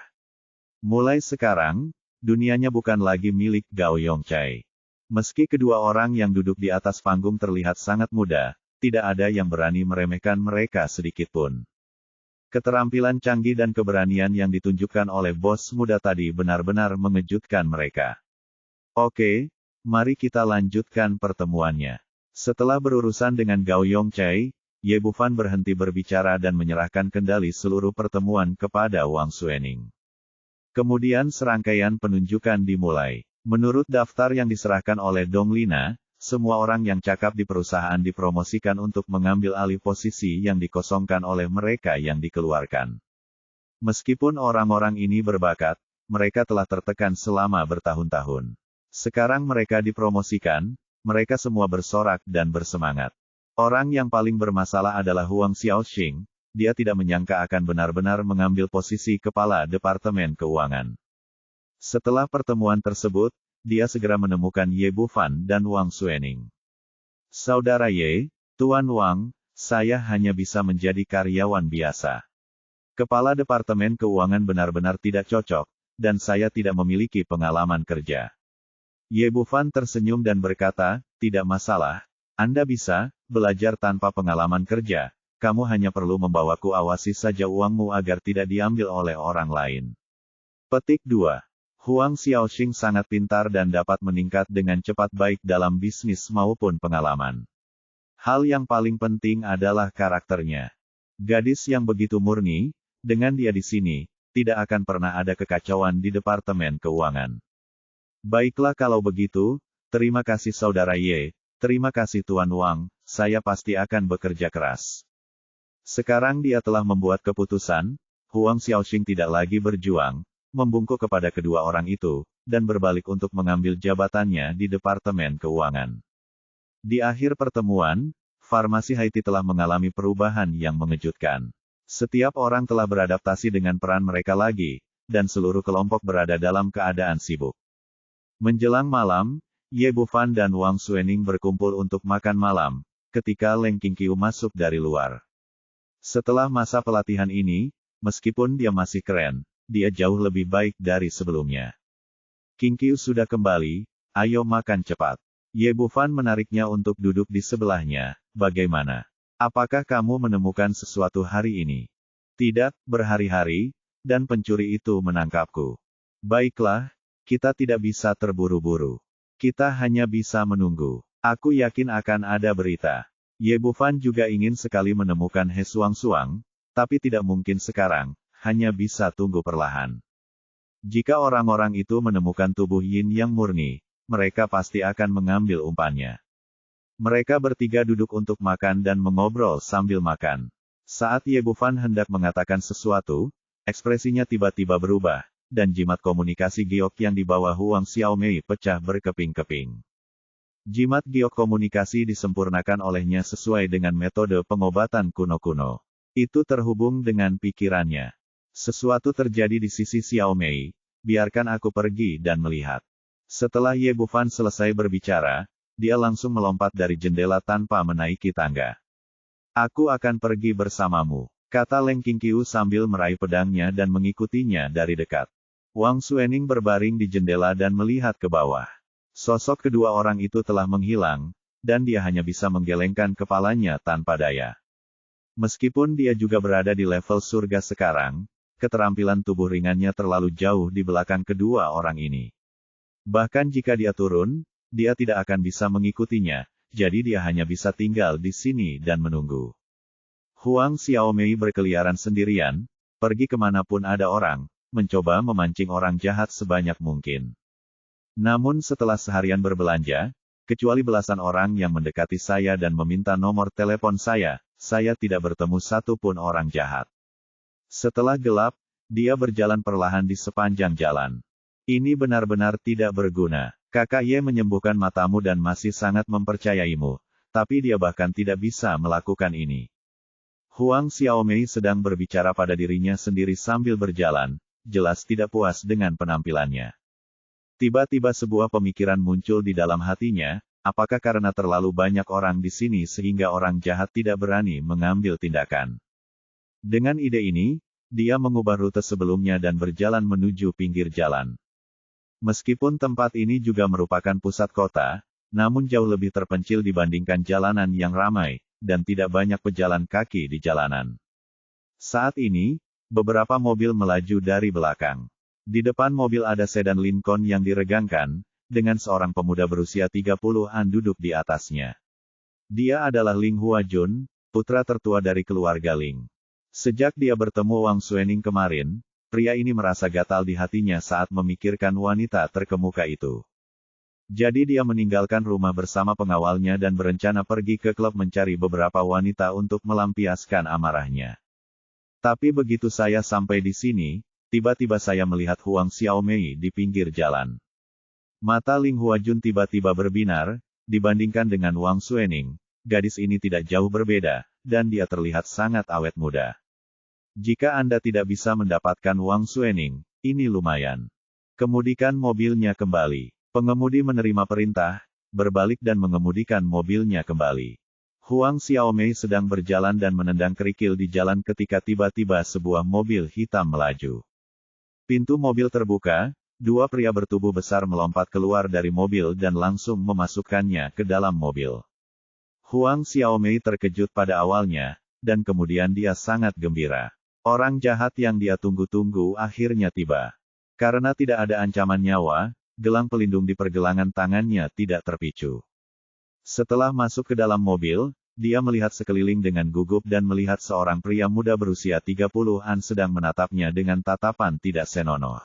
Mulai sekarang, dunianya bukan lagi milik Gao Yongcai. Meski kedua orang yang duduk di atas panggung terlihat sangat muda, tidak ada yang berani meremehkan mereka sedikitpun. Keterampilan canggih dan keberanian yang ditunjukkan oleh bos muda tadi benar-benar mengejutkan mereka. Oke, mari kita lanjutkan pertemuannya. Setelah berurusan dengan Gao Yongcai, Ye Bufan berhenti berbicara dan menyerahkan kendali seluruh pertemuan kepada Wang Suening. Kemudian serangkaian penunjukan dimulai. Menurut daftar yang diserahkan oleh Dong Lina, semua orang yang cakap di perusahaan dipromosikan untuk mengambil alih posisi yang dikosongkan oleh mereka yang dikeluarkan. Meskipun orang-orang ini berbakat, mereka telah tertekan selama bertahun-tahun. Sekarang mereka dipromosikan, mereka semua bersorak dan bersemangat. Orang yang paling bermasalah adalah Huang Xiaoxing, dia tidak menyangka akan benar-benar mengambil posisi kepala Departemen Keuangan. Setelah pertemuan tersebut, dia segera menemukan Ye Bufan dan Wang Suening. Saudara Ye, Tuan Wang, saya hanya bisa menjadi karyawan biasa. Kepala Departemen Keuangan benar-benar tidak cocok, dan saya tidak memiliki pengalaman kerja. Ye Bufan tersenyum dan berkata, tidak masalah, Anda bisa belajar tanpa pengalaman kerja, kamu hanya perlu membawaku awasi saja uangmu agar tidak diambil oleh orang lain. Petik 2. Huang Xiaoxing sangat pintar dan dapat meningkat dengan cepat baik dalam bisnis maupun pengalaman. Hal yang paling penting adalah karakternya. Gadis yang begitu murni, dengan dia di sini, tidak akan pernah ada kekacauan di Departemen Keuangan. Baiklah kalau begitu, terima kasih Saudara Ye, terima kasih Tuan Wang, saya pasti akan bekerja keras. Sekarang dia telah membuat keputusan, Huang Xiaoxing tidak lagi berjuang, membungkuk kepada kedua orang itu, dan berbalik untuk mengambil jabatannya di Departemen Keuangan. Di akhir pertemuan, farmasi Haiti telah mengalami perubahan yang mengejutkan. Setiap orang telah beradaptasi dengan peran mereka lagi, dan seluruh kelompok berada dalam keadaan sibuk. Menjelang malam, Ye Bufan dan Wang Suening berkumpul untuk makan malam, ketika Leng Qingqiu masuk dari luar. Setelah masa pelatihan ini, meskipun dia masih keren, dia jauh lebih baik dari sebelumnya. Qingqiu sudah kembali, ayo makan cepat. Ye Bufan menariknya untuk duduk di sebelahnya, bagaimana? Apakah kamu menemukan sesuatu hari ini? Tidak, berhari-hari, dan pencuri itu menangkapku. Baiklah, kita tidak bisa terburu-buru. Kita hanya bisa menunggu. Aku yakin akan ada berita. Ye Bufan juga ingin sekali menemukan He Suang-Suang, tapi tidak mungkin sekarang. Hanya bisa tunggu perlahan. Jika orang-orang itu menemukan tubuh Yin yang murni, mereka pasti akan mengambil umpannya. Mereka bertiga duduk untuk makan dan mengobrol sambil makan. Saat Ye Bufan hendak mengatakan sesuatu, ekspresinya tiba-tiba berubah, dan jimat komunikasi giok yang dibawa Huang Xiaomei pecah berkeping-keping. Jimat giok komunikasi disempurnakan olehnya sesuai dengan metode pengobatan kuno-kuno. Itu terhubung dengan pikirannya. Sesuatu terjadi di sisi Xiaomei, biarkan aku pergi dan melihat. Setelah Ye Bufan selesai berbicara, dia langsung melompat dari jendela tanpa menaiki tangga. Aku akan pergi bersamamu, kata Leng Qingqiu sambil meraih pedangnya dan mengikutinya dari dekat. Wang Suening berbaring di jendela dan melihat ke bawah. Sosok kedua orang itu telah menghilang, dan dia hanya bisa menggelengkan kepalanya tanpa daya. Meskipun dia juga berada di level surga sekarang, keterampilan tubuh ringannya terlalu jauh di belakang kedua orang ini. Bahkan jika dia turun, dia tidak akan bisa mengikutinya, jadi dia hanya bisa tinggal di sini dan menunggu. Huang Xiaomei berkeliaran sendirian, pergi kemanapun ada orang, mencoba memancing orang jahat sebanyak mungkin. Namun setelah seharian berbelanja, kecuali belasan orang yang mendekati saya dan meminta nomor telepon saya tidak bertemu satupun orang jahat. Setelah gelap, dia berjalan perlahan di sepanjang jalan. Ini benar-benar tidak berguna. Kakak Ye menyembuhkan matamu dan masih sangat mempercayaimu, tapi dia bahkan tidak bisa melakukan ini. Huang Xiaomei sedang berbicara pada dirinya sendiri sambil berjalan, jelas tidak puas dengan penampilannya. Tiba-tiba sebuah pemikiran muncul di dalam hatinya, apakah karena terlalu banyak orang di sini sehingga orang jahat tidak berani mengambil tindakan. Dengan ide ini, dia mengubah rute sebelumnya dan berjalan menuju pinggir jalan. Meskipun tempat ini juga merupakan pusat kota, namun jauh lebih terpencil dibandingkan jalanan yang ramai, dan tidak banyak pejalan kaki di jalanan. Saat ini, beberapa mobil melaju dari belakang. Di depan mobil ada sedan Lincoln yang diregangkan, dengan seorang pemuda berusia 30-an duduk di atasnya. Dia adalah Ling Huajun, putra tertua dari keluarga Ling. Sejak dia bertemu Wang Xuening kemarin, pria ini merasa gatal di hatinya saat memikirkan wanita terkemuka itu. Jadi dia meninggalkan rumah bersama pengawalnya dan berencana pergi ke klub mencari beberapa wanita untuk melampiaskan amarahnya. Tapi begitu saya sampai di sini, tiba-tiba saya melihat Huang Xiaomei di pinggir jalan. Mata Ling Huajun tiba-tiba berbinar, dibandingkan dengan Wang Xuening, gadis ini tidak jauh berbeda, dan dia terlihat sangat awet muda. Jika Anda tidak bisa mendapatkan Wang Xuening, ini lumayan. Kemudikan mobilnya kembali. Pengemudi menerima perintah, berbalik dan mengemudikan mobilnya kembali. Huang Xiaomei sedang berjalan dan menendang kerikil di jalan ketika tiba-tiba sebuah mobil hitam melaju. Pintu mobil terbuka, dua pria bertubuh besar melompat keluar dari mobil dan langsung memasukkannya ke dalam mobil. Huang Xiaomei terkejut pada awalnya, dan kemudian dia sangat gembira. Orang jahat yang dia tunggu-tunggu akhirnya tiba. Karena tidak ada ancaman nyawa, gelang pelindung di pergelangan tangannya tidak terpicu. Setelah masuk ke dalam mobil, dia melihat sekeliling dengan gugup dan melihat seorang pria muda berusia 30-an sedang menatapnya dengan tatapan tidak senonoh.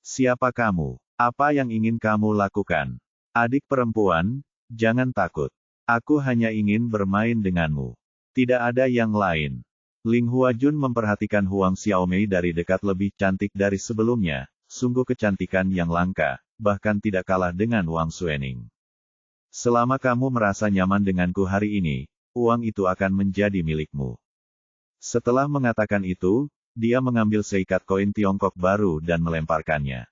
Siapa kamu? Apa yang ingin kamu lakukan? Adik perempuan, jangan takut. Aku hanya ingin bermain denganmu. Tidak ada yang lain. Ling Huajun memperhatikan Huang Xiaomei dari dekat lebih cantik dari sebelumnya, sungguh kecantikan yang langka, bahkan tidak kalah dengan Wang Xuening. Selama kamu merasa nyaman denganku hari ini, uang itu akan menjadi milikmu. Setelah mengatakan itu, dia mengambil seikat koin Tiongkok baru dan melemparkannya.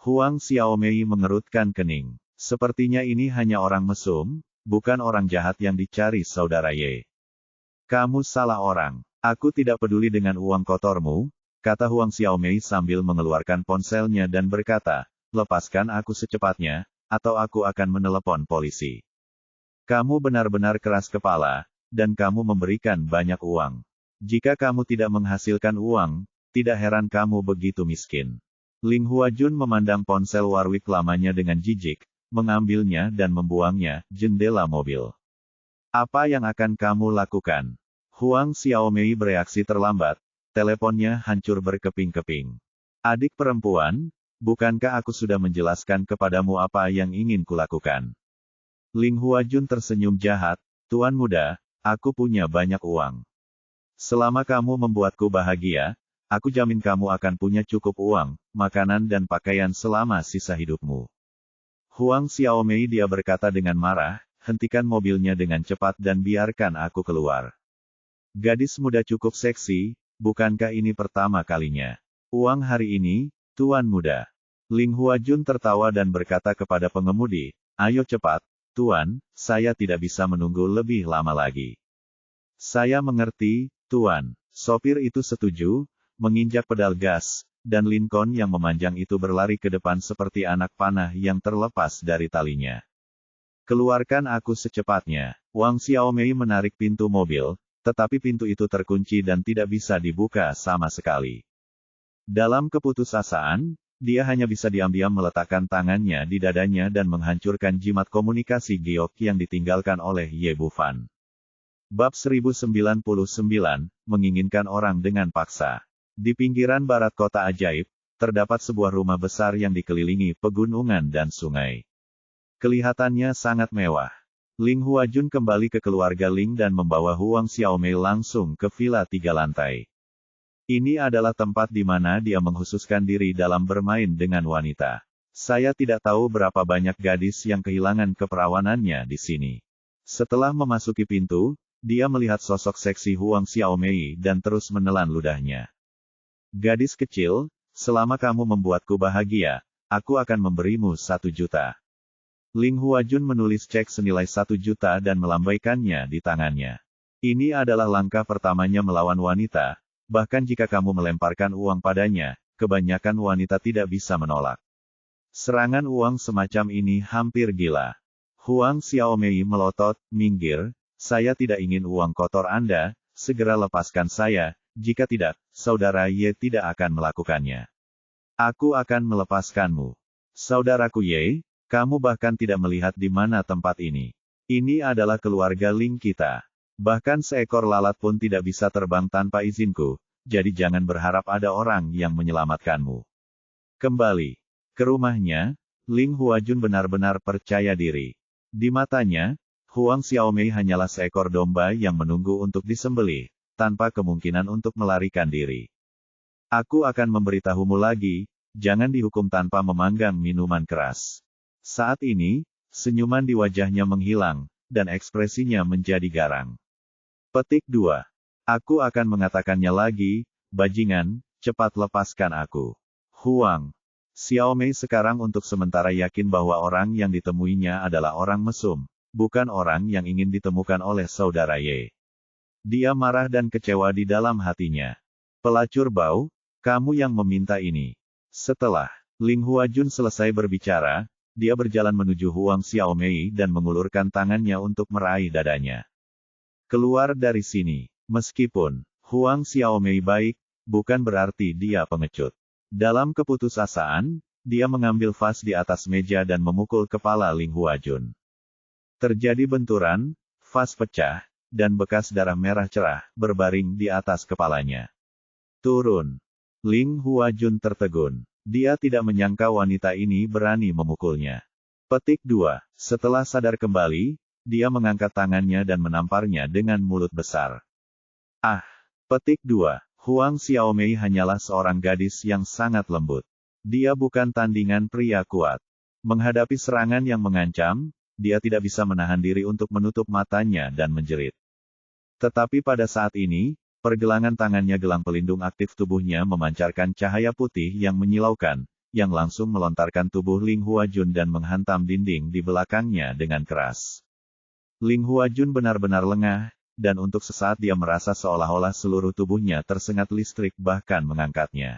Huang Xiaomei mengerutkan kening. Sepertinya ini hanya orang mesum, bukan orang jahat yang dicari saudara Ye. Kamu salah orang. Aku tidak peduli dengan uang kotormu, kata Huang Xiaomei sambil mengeluarkan ponselnya dan berkata, lepaskan aku secepatnya, atau aku akan menelepon polisi. Kamu benar-benar keras kepala, dan kamu memberikan banyak uang. Jika kamu tidak menghasilkan uang, tidak heran kamu begitu miskin. Ling Huajun memandang ponsel Warwick lamanya dengan jijik, mengambilnya dan membuangnya jendela mobil. Apa yang akan kamu lakukan? Huang Xiaomei bereaksi terlambat, teleponnya hancur berkeping-keping. Adik perempuan, bukankah aku sudah menjelaskan kepadamu apa yang ingin kulakukan? Ling Huajun tersenyum jahat, Tuan muda, aku punya banyak uang. Selama kamu membuatku bahagia, aku jamin kamu akan punya cukup uang, makanan dan pakaian selama sisa hidupmu. Huang Xiaomei dia berkata dengan marah, hentikan mobilnya dengan cepat dan biarkan aku keluar. Gadis muda cukup seksi, bukankah ini pertama kalinya? Uang hari ini, Tuan muda. Ling Huajun tertawa dan berkata kepada pengemudi, ayo cepat, Tuan, saya tidak bisa menunggu lebih lama lagi. Saya mengerti, Tuan. Sopir itu setuju, menginjak pedal gas, dan Lincoln yang memanjang itu berlari ke depan seperti anak panah yang terlepas dari talinya. Keluarkan aku secepatnya. Wang Xiaomei menarik pintu mobil, tetapi pintu itu terkunci dan tidak bisa dibuka sama sekali. Dalam keputusasaan, dia hanya bisa diam-diam meletakkan tangannya di dadanya dan menghancurkan jimat komunikasi giok yang ditinggalkan oleh Ye Bufan. Bab 1099, menginginkan orang dengan paksa. Di pinggiran barat kota ajaib, terdapat sebuah rumah besar yang dikelilingi pegunungan dan sungai. Kelihatannya sangat mewah. Ling Huajun kembali ke keluarga Ling dan membawa Huang Xiaomei langsung ke villa 3 lantai. Ini adalah tempat di mana dia menghususkan diri dalam bermain dengan wanita. Saya tidak tahu berapa banyak gadis yang kehilangan keperawanannya di sini. Setelah memasuki pintu, dia melihat sosok seksi Huang Xiaomei dan terus menelan ludahnya. Gadis kecil, selama kamu membuatku bahagia, aku akan memberimu 1 juta. Ling Huajun menulis cek senilai 1 juta dan melambaikannya di tangannya. Ini adalah langkah pertamanya melawan wanita, bahkan jika kamu melemparkan uang padanya, kebanyakan wanita tidak bisa menolak. Serangan uang semacam ini hampir gila. Huang Xiaomei melotot, minggir, saya tidak ingin uang kotor Anda, segera lepaskan saya, jika tidak, saudara Ye tidak akan melakukannya. Aku akan melepaskanmu. Saudaraku Ye, kamu bahkan tidak melihat di mana tempat ini. Ini adalah keluarga Ling kita. Bahkan seekor lalat pun tidak bisa terbang tanpa izinku, jadi jangan berharap ada orang yang menyelamatkanmu. Kembali ke rumahnya, Ling Huajun benar-benar percaya diri. Di matanya, Huang Xiaomei hanyalah seekor domba yang menunggu untuk disembelih, tanpa kemungkinan untuk melarikan diri. Aku akan memberitahumu lagi, jangan dihukum tanpa memanggang minuman keras. Saat ini, senyuman di wajahnya menghilang, dan ekspresinya menjadi garang. Petik 2. Aku akan mengatakannya lagi, bajingan, cepat lepaskan aku. Huang Xiaomei sekarang untuk sementara yakin bahwa orang yang ditemuinya adalah orang mesum, bukan orang yang ingin ditemukan oleh saudara Ye. Dia marah dan kecewa di dalam hatinya. Pelacur bau, kamu yang meminta ini. Setelah Ling Huajun selesai berbicara, dia berjalan menuju Huang Xiaomei dan mengulurkan tangannya untuk meraih dadanya. Keluar dari sini. Meskipun Huang Xiaomei baik, bukan berarti dia pengecut. Dalam keputusasaan, dia mengambil vas di atas meja dan memukul kepala Ling Huajun. Terjadi benturan, vas pecah, dan bekas darah merah cerah berbaring di atas kepalanya. Turun. Ling Huajun tertegun. Dia tidak menyangka wanita ini berani memukulnya. Petik 2. Setelah sadar kembali, dia mengangkat tangannya dan menamparnya dengan mulut besar. Ah! Petik 2. Huang Xiaomei hanyalah seorang gadis yang sangat lembut. Dia bukan tandingan pria kuat. Menghadapi serangan yang mengancam, dia tidak bisa menahan diri untuk menutup matanya dan menjerit. Tetapi pada saat ini, pergelangan tangannya gelang pelindung aktif tubuhnya memancarkan cahaya putih yang menyilaukan, yang langsung melontarkan tubuh Ling Huajun dan menghantam dinding di belakangnya dengan keras. Ling Huajun benar-benar lengah, dan untuk sesaat dia merasa seolah-olah seluruh tubuhnya tersengat listrik bahkan mengangkatnya.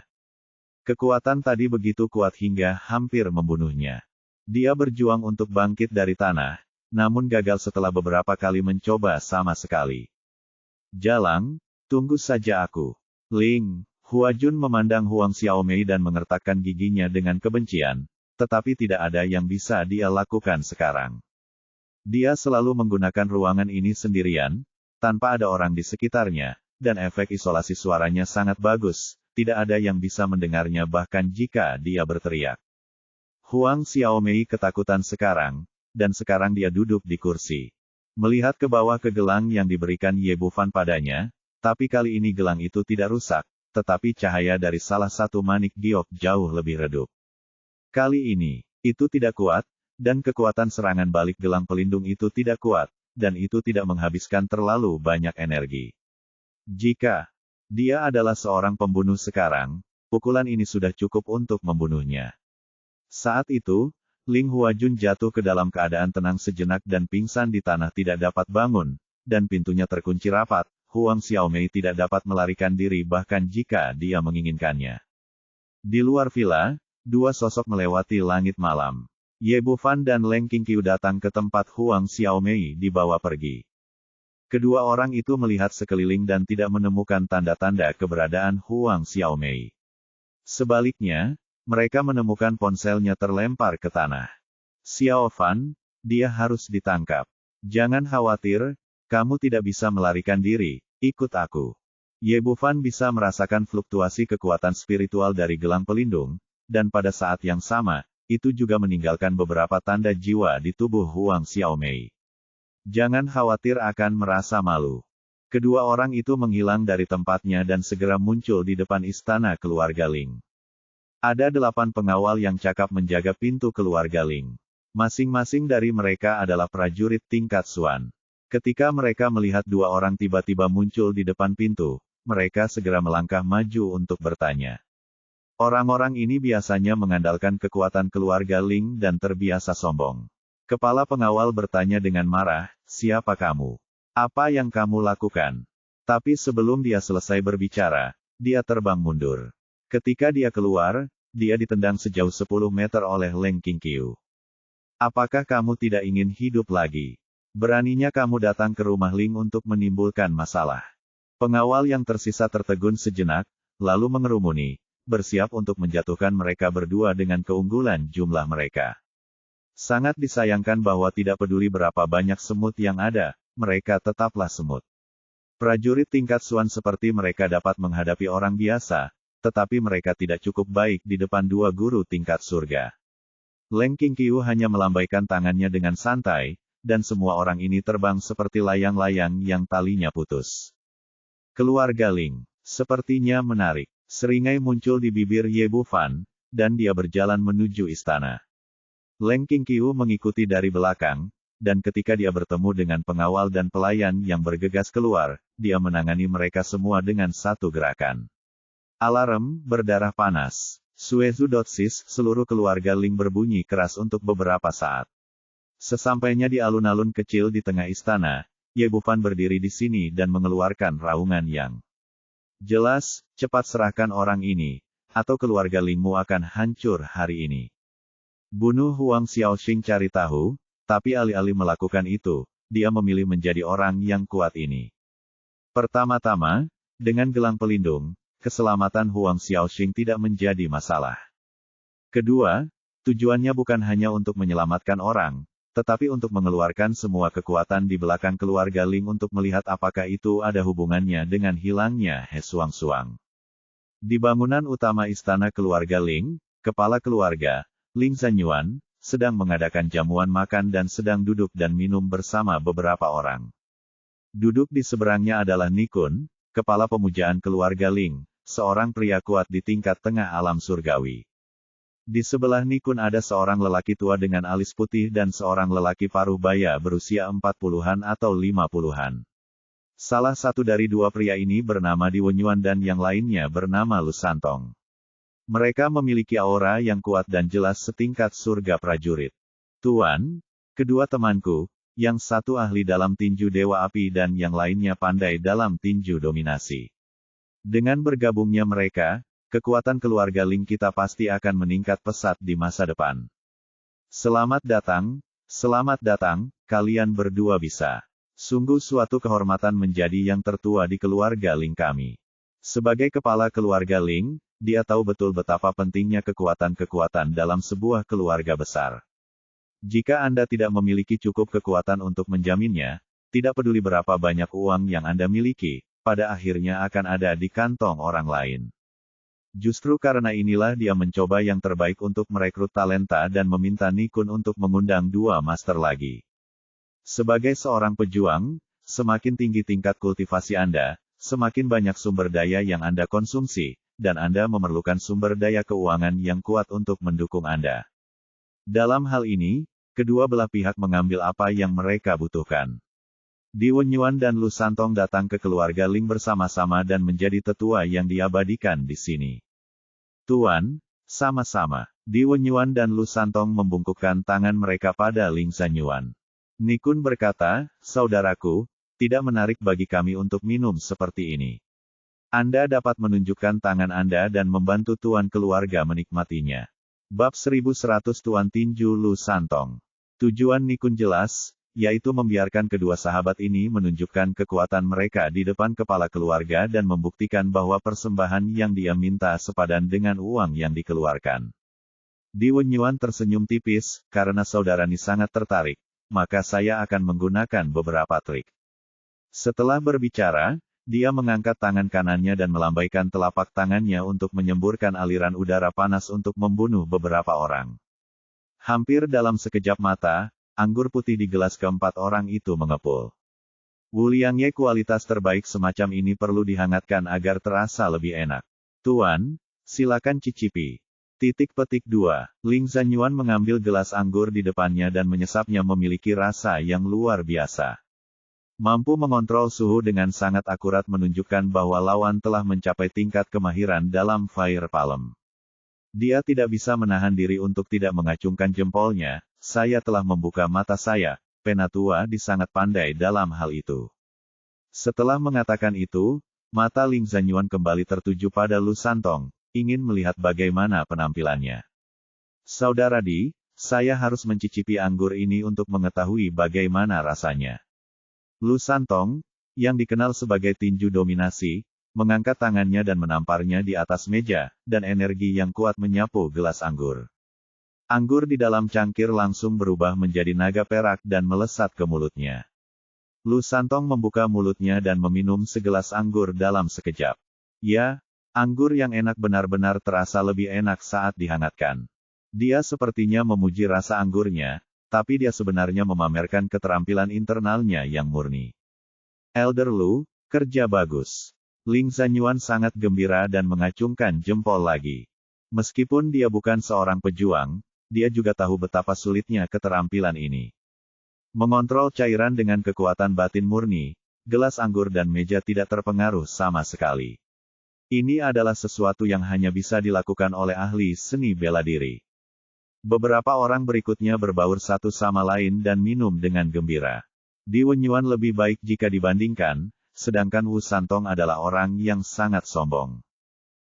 Kekuatan tadi begitu kuat hingga hampir membunuhnya. Dia berjuang untuk bangkit dari tanah, namun gagal setelah beberapa kali mencoba sama sekali. Jalang, tunggu saja aku. Ling Huajun memandang Huang Xiaomei dan mengertakkan giginya dengan kebencian, tetapi tidak ada yang bisa dia lakukan sekarang. Dia selalu menggunakan ruangan ini sendirian, tanpa ada orang di sekitarnya, dan efek isolasi suaranya sangat bagus, tidak ada yang bisa mendengarnya bahkan jika dia berteriak. Huang Xiaomei ketakutan sekarang, dan sekarang dia duduk di kursi. Melihat ke bawah ke gelang yang diberikan Ye Bufan padanya, tapi kali ini gelang itu tidak rusak, tetapi cahaya dari salah satu manik giok jauh lebih redup. Kali ini, itu tidak kuat, dan kekuatan serangan balik gelang pelindung itu tidak kuat, dan itu tidak menghabiskan terlalu banyak energi. Jika dia adalah seorang pembunuh sekarang, pukulan ini sudah cukup untuk membunuhnya. Saat itu, Ling Huajun jatuh ke dalam keadaan tenang sejenak dan pingsan di tanah tidak dapat bangun, dan pintunya terkunci rapat. Huang Xiaomei tidak dapat melarikan diri bahkan jika dia menginginkannya. Di luar villa, dua sosok melewati langit malam. Ye Bufan dan Leng Qingqiu datang ke tempat Huang Xiaomei dibawa pergi. Kedua orang itu melihat sekeliling dan tidak menemukan tanda-tanda keberadaan Huang Xiaomei. Sebaliknya, mereka menemukan ponselnya terlempar ke tanah. Xiao Fan, dia harus ditangkap. Jangan khawatir, kamu tidak bisa melarikan diri, ikut aku. Ye Bufan bisa merasakan fluktuasi kekuatan spiritual dari gelang pelindung, dan pada saat yang sama, itu juga meninggalkan beberapa tanda jiwa di tubuh Huang Xiaomei. Jangan khawatir akan merasa malu. Kedua orang itu menghilang dari tempatnya dan segera muncul di depan istana keluarga Ling. Ada 8 pengawal yang cakap menjaga pintu keluarga Ling. Masing-masing dari mereka adalah prajurit tingkat Xuan. Ketika mereka melihat 2 orang tiba-tiba muncul di depan pintu, mereka segera melangkah maju untuk bertanya. Orang-orang ini biasanya mengandalkan kekuatan keluarga Ling dan terbiasa sombong. Kepala pengawal bertanya dengan marah, "Siapa kamu? Apa yang kamu lakukan?" Tapi sebelum dia selesai berbicara, dia terbang mundur. Ketika dia keluar, dia ditendang sejauh 10 meter oleh Leng Qingqiu. "Apakah kamu tidak ingin hidup lagi? Beraninya kamu datang ke rumah Ling untuk menimbulkan masalah." Pengawal yang tersisa tertegun sejenak, lalu mengerumuni, bersiap untuk menjatuhkan mereka berdua dengan keunggulan jumlah mereka. Sangat disayangkan bahwa tidak peduli berapa banyak semut yang ada, mereka tetaplah semut. Prajurit tingkat Xuan seperti mereka dapat menghadapi orang biasa, tetapi mereka tidak cukup baik di depan 2 guru tingkat surga. Leng Qingqiu hanya melambaikan tangannya dengan santai, dan semua orang ini terbang seperti layang-layang yang talinya putus. Keluarga Ling, sepertinya menarik. Seringai muncul di bibir Ye Bufan, dan dia berjalan menuju istana. Leng Qingqiu mengikuti dari belakang, dan ketika dia bertemu dengan pengawal dan pelayan yang bergegas keluar, dia menangani mereka semua dengan satu gerakan. Alarm berdarah panas. Suezu Dotsis, seluruh keluarga Ling berbunyi keras untuk beberapa saat. Sesampainya di alun-alun kecil di tengah istana, Ye Bufan berdiri di sini dan mengeluarkan raungan yang jelas, "Cepat serahkan orang ini, atau keluarga Lingmu akan hancur hari ini." Bunuh Huang Xiaoxing cari tahu, tapi alih-alih melakukan itu, dia memilih menjadi orang yang kuat ini. Pertama-tama, dengan gelang pelindung, keselamatan Huang Xiaoxing tidak menjadi masalah. Kedua, tujuannya bukan hanya untuk menyelamatkan orang, tetapi untuk mengeluarkan semua kekuatan di belakang keluarga Ling untuk melihat apakah itu ada hubungannya dengan hilangnya He Suang-Suang. Di bangunan utama istana keluarga Ling, kepala keluarga, Ling Zanyuan, sedang mengadakan jamuan makan dan sedang duduk dan minum bersama beberapa orang. Duduk di seberangnya adalah Nikun, kepala pemujaan keluarga Ling, seorang pria kuat di tingkat tengah alam surgawi. Di sebelah Nikun ada seorang lelaki tua dengan alis putih dan seorang lelaki paruh baya berusia 40-an atau 50-an. Salah satu dari 2 pria ini bernama Di Wenyuan dan yang lainnya bernama Lu Santong. Mereka memiliki aura yang kuat dan jelas setingkat surga prajurit. "Tuan, kedua temanku, yang satu ahli dalam tinju Dewa Api dan yang lainnya pandai dalam tinju dominasi. Dengan bergabungnya mereka, kekuatan keluarga Ling kita pasti akan meningkat pesat di masa depan. Selamat datang, kalian berdua bisa. Sungguh suatu kehormatan menjadi yang tertua di keluarga Ling kami." Sebagai kepala keluarga Ling, dia tahu betul betapa pentingnya kekuatan-kekuatan dalam sebuah keluarga besar. Jika Anda tidak memiliki cukup kekuatan untuk menjaminnya, tidak peduli berapa banyak uang yang Anda miliki, pada akhirnya akan ada di kantong orang lain. Justru karena inilah dia mencoba yang terbaik untuk merekrut talenta dan meminta Nikun untuk mengundang 2 master lagi. Sebagai seorang pejuang, semakin tinggi tingkat kultivasi Anda, semakin banyak sumber daya yang Anda konsumsi, dan Anda memerlukan sumber daya keuangan yang kuat untuk mendukung Anda. Dalam hal ini, kedua belah pihak mengambil apa yang mereka butuhkan. Di Wenyuan dan Lu Santong datang ke keluarga Ling bersama-sama dan menjadi tetua yang diabadikan di sini. "Tuan, sama-sama." Di Wenyuan dan Lu Santong membungkukkan tangan mereka pada Ling Zanyuan. Nikun berkata, "Saudaraku, tidak menarik bagi kami untuk minum seperti ini. Anda dapat menunjukkan tangan Anda dan membantu tuan keluarga menikmatinya." Bab 1100 Tuan Tinju Lu Santong. Tujuan Nikun jelas, yaitu membiarkan kedua sahabat ini menunjukkan kekuatan mereka di depan kepala keluarga dan membuktikan bahwa persembahan yang dia minta sepadan dengan uang yang dikeluarkan. Di Wenyuan tersenyum tipis, "Karena saudarani sangat tertarik, maka saya akan menggunakan beberapa trik." Setelah berbicara, Dia mengangkat tangan kanannya dan melambaikan telapak tangannya untuk menyemburkan aliran udara panas untuk membunuh beberapa orang. Hampir dalam sekejap mata, anggur putih di gelas keempat orang itu mengepul. Wu Liangye, kualitas terbaik semacam ini perlu dihangatkan agar terasa lebih enak. Tuan, silakan cicipi. Titik petik 2. Ling Zanyuan mengambil gelas anggur di depannya dan menyesapnya memiliki rasa yang luar biasa. Mampu mengontrol suhu dengan sangat akurat menunjukkan bahwa lawan telah mencapai tingkat kemahiran dalam Fire Palm. Dia tidak bisa menahan diri untuk tidak mengacungkan jempolnya. Saya telah membuka mata saya, Penatua sangat pandai dalam hal itu. Setelah mengatakan itu, mata Ling Zanyuan kembali tertuju pada Lu Santong, ingin melihat bagaimana penampilannya. Saudara Di, saya harus mencicipi anggur ini untuk mengetahui bagaimana rasanya. Lu Santong, yang dikenal sebagai tinju dominasi, mengangkat tangannya dan menamparnya di atas meja, dan energi yang kuat menyapu gelas anggur. Anggur di dalam cangkir langsung berubah menjadi naga perak dan melesat ke mulutnya. Lu Santong membuka mulutnya dan meminum segelas anggur dalam sekejap. Ya, anggur yang enak benar-benar terasa lebih enak saat dihangatkan. Dia sepertinya memuji rasa anggurnya, tapi dia sebenarnya memamerkan keterampilan internalnya yang murni. Elder Lu, kerja bagus. Ling Zanyuan sangat gembira dan mengacungkan jempol lagi. Meskipun dia bukan seorang pejuang, dia juga tahu betapa sulitnya keterampilan ini. Mengontrol cairan dengan kekuatan batin murni, gelas anggur dan meja tidak terpengaruh sama sekali. Ini adalah sesuatu yang hanya bisa dilakukan oleh ahli seni bela diri. Beberapa orang berikutnya berbaur satu sama lain dan minum dengan gembira. Di Wenyuan lebih baik jika dibandingkan, sedangkan Wu Santong adalah orang yang sangat sombong.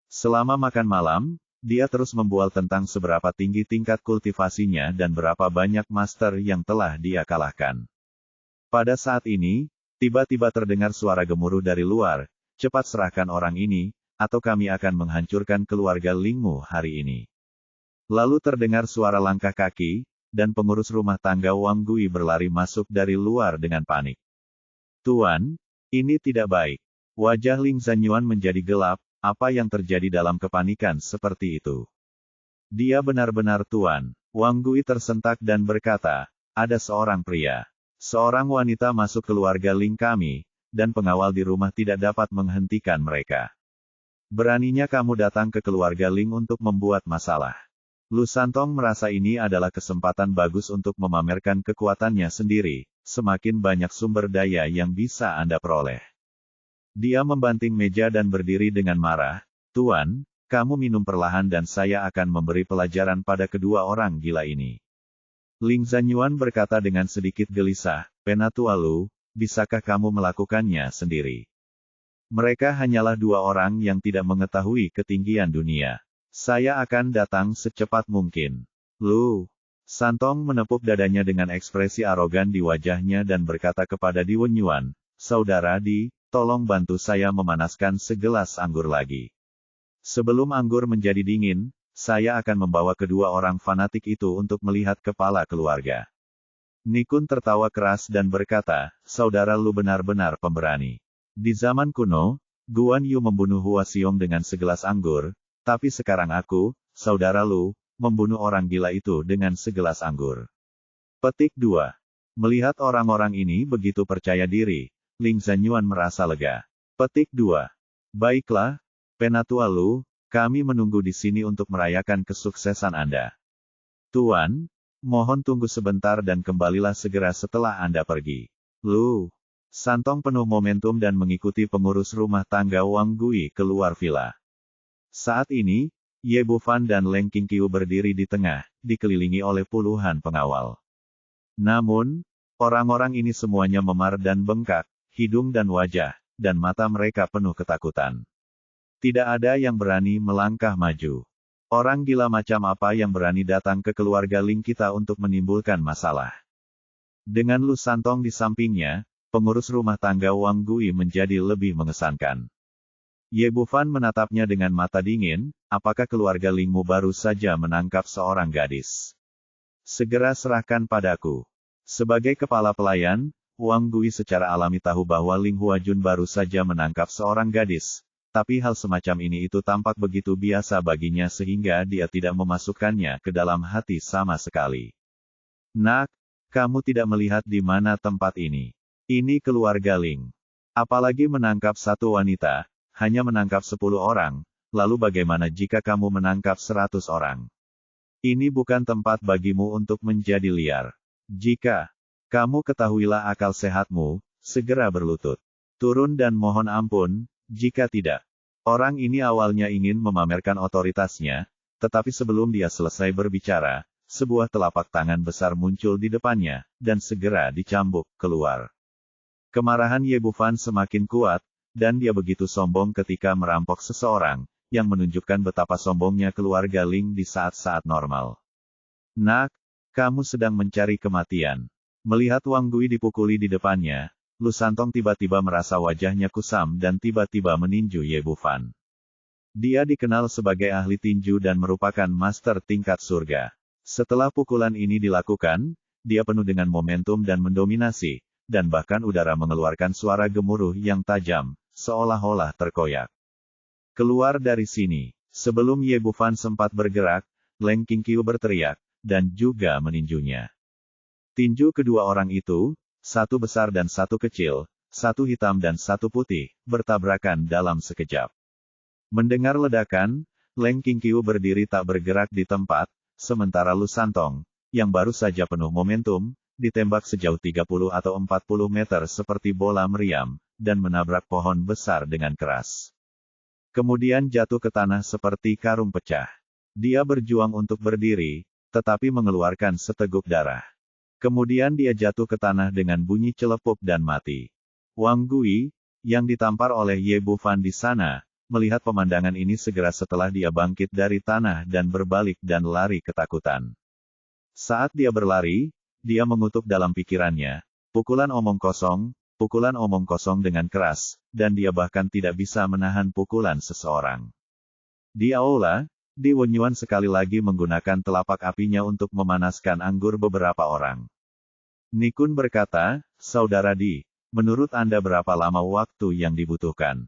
Selama makan malam, dia terus membual tentang seberapa tinggi tingkat kultivasinya dan berapa banyak master yang telah dia kalahkan. Pada saat ini, tiba-tiba terdengar suara gemuruh dari luar, cepat serahkan orang ini, atau kami akan menghancurkan keluarga Lingmu hari ini. Lalu terdengar suara langkah kaki, dan pengurus rumah tangga Wang Gui berlari masuk dari luar dengan panik. Tuan, ini tidak baik. Wajah Ling Zanyuan menjadi gelap, apa yang terjadi dalam kepanikan seperti itu? Dia benar-benar tuan. Wang Gui tersentak dan berkata, ada seorang pria. Seorang wanita masuk keluarga Ling kami, dan pengawal di rumah tidak dapat menghentikan mereka. Beraninya kamu datang ke keluarga Ling untuk membuat masalah. Lu Santong merasa ini adalah kesempatan bagus untuk memamerkan kekuatannya sendiri, semakin banyak sumber daya yang bisa Anda peroleh. Dia membanting meja dan berdiri dengan marah, Tuan, kamu minum perlahan dan saya akan memberi pelajaran pada kedua orang gila ini. Ling Zanyuan berkata dengan sedikit gelisah, Penatua Lu, bisakah kamu melakukannya sendiri? Mereka hanyalah dua orang yang tidak mengetahui ketinggian dunia. Saya akan datang secepat mungkin. Lu Santong menepuk dadanya dengan ekspresi arogan di wajahnya dan berkata kepada Di Wenyuan, Saudara Di, tolong bantu saya memanaskan segelas anggur lagi. Sebelum anggur menjadi dingin, saya akan membawa kedua orang fanatik itu untuk melihat kepala keluarga. Nikun tertawa keras dan berkata, Saudara Lu benar-benar pemberani. Di zaman kuno, Guan Yu membunuh Hua Xiong dengan segelas anggur, tapi sekarang aku, Saudara Lu, membunuh orang gila itu dengan segelas anggur. Petik 2. Melihat orang-orang ini begitu percaya diri, Ling Zanyuan merasa lega. Petik 2. Baiklah, Penatua Lu, kami menunggu di sini untuk merayakan kesuksesan Anda. Tuan, mohon tunggu sebentar dan kembalilah segera setelah Anda pergi. Lu Santong penuh momentum dan mengikuti pengurus rumah tangga Wang Gui keluar villa. Saat ini, Ye Bufan dan Leng Qingqiu berdiri di tengah, dikelilingi oleh puluhan pengawal. Namun, orang-orang ini semuanya memar dan bengkak, hidung dan wajah, dan mata mereka penuh ketakutan. Tidak ada yang berani melangkah maju. Orang gila macam apa yang berani datang ke keluarga Ling kita untuk menimbulkan masalah? Dengan Lu Santong di sampingnya, pengurus rumah tangga Wang Gui menjadi lebih mengesankan. Ye Bufan menatapnya dengan mata dingin, apakah keluarga Lingmu baru saja menangkap seorang gadis? Segera serahkan padaku. Sebagai kepala pelayan, Wang Gui secara alami tahu bahwa Ling Huajun baru saja menangkap seorang gadis. Tapi hal semacam ini itu tampak begitu biasa baginya sehingga dia tidak memasukkannya ke dalam hati sama sekali. Nak, kamu tidak melihat di mana tempat ini. Ini keluarga Ling. Apalagi menangkap satu wanita, hanya menangkap 10 orang, lalu bagaimana jika kamu menangkap 100 orang? Ini bukan tempat bagimu untuk menjadi liar. Jika kamu ketahuilah akal sehatmu, segera berlutut. Turun dan mohon ampun, jika tidak. Orang ini awalnya ingin memamerkan otoritasnya, tetapi sebelum dia selesai berbicara, sebuah telapak tangan besar muncul di depannya, dan segera dicambuk keluar. Kemarahan Ye Bufan semakin kuat, dan dia begitu sombong ketika merampok seseorang, yang menunjukkan betapa sombongnya keluarga Ling di saat-saat normal. Nak, kamu sedang mencari kematian. Melihat Wang Gui dipukuli di depannya, Lu Santong tiba-tiba merasa wajahnya kusam dan tiba-tiba meninju Ye Bufan. Dia dikenal sebagai ahli tinju dan merupakan master tingkat surga. Setelah pukulan ini dilakukan, dia penuh dengan momentum dan mendominasi, dan bahkan udara mengeluarkan suara gemuruh yang tajam, seolah-olah terkoyak. Keluar dari sini. Sebelum Ye Bufan sempat bergerak, Leng Qingqiu berteriak, dan juga meninjunya. Tinju kedua orang itu, satu besar dan satu kecil, satu hitam dan satu putih, bertabrakan dalam sekejap. Mendengar ledakan, Leng Qingqiu berdiri tak bergerak di tempat, sementara Lu Santong, yang baru saja penuh momentum, ditembak sejauh 30 atau 40 meter seperti bola meriam, dan menabrak pohon besar dengan keras. Kemudian jatuh ke tanah seperti karung pecah. Dia berjuang untuk berdiri, tetapi mengeluarkan seteguk darah. Kemudian dia jatuh ke tanah dengan bunyi celepuk dan mati. Wang Gui, yang ditampar oleh Ye Bufan di sana, melihat pemandangan ini segera setelah dia bangkit dari tanah dan berbalik dan lari ketakutan. Saat dia berlari, dia mengutuk dalam pikirannya, pukulan omong kosong dengan keras, dan dia bahkan tidak bisa menahan pukulan seseorang. Di aula, Di Wenyuan sekali lagi menggunakan telapak apinya untuk memanaskan anggur beberapa orang. Nikun berkata, Saudara Di, menurut Anda berapa lama waktu yang dibutuhkan?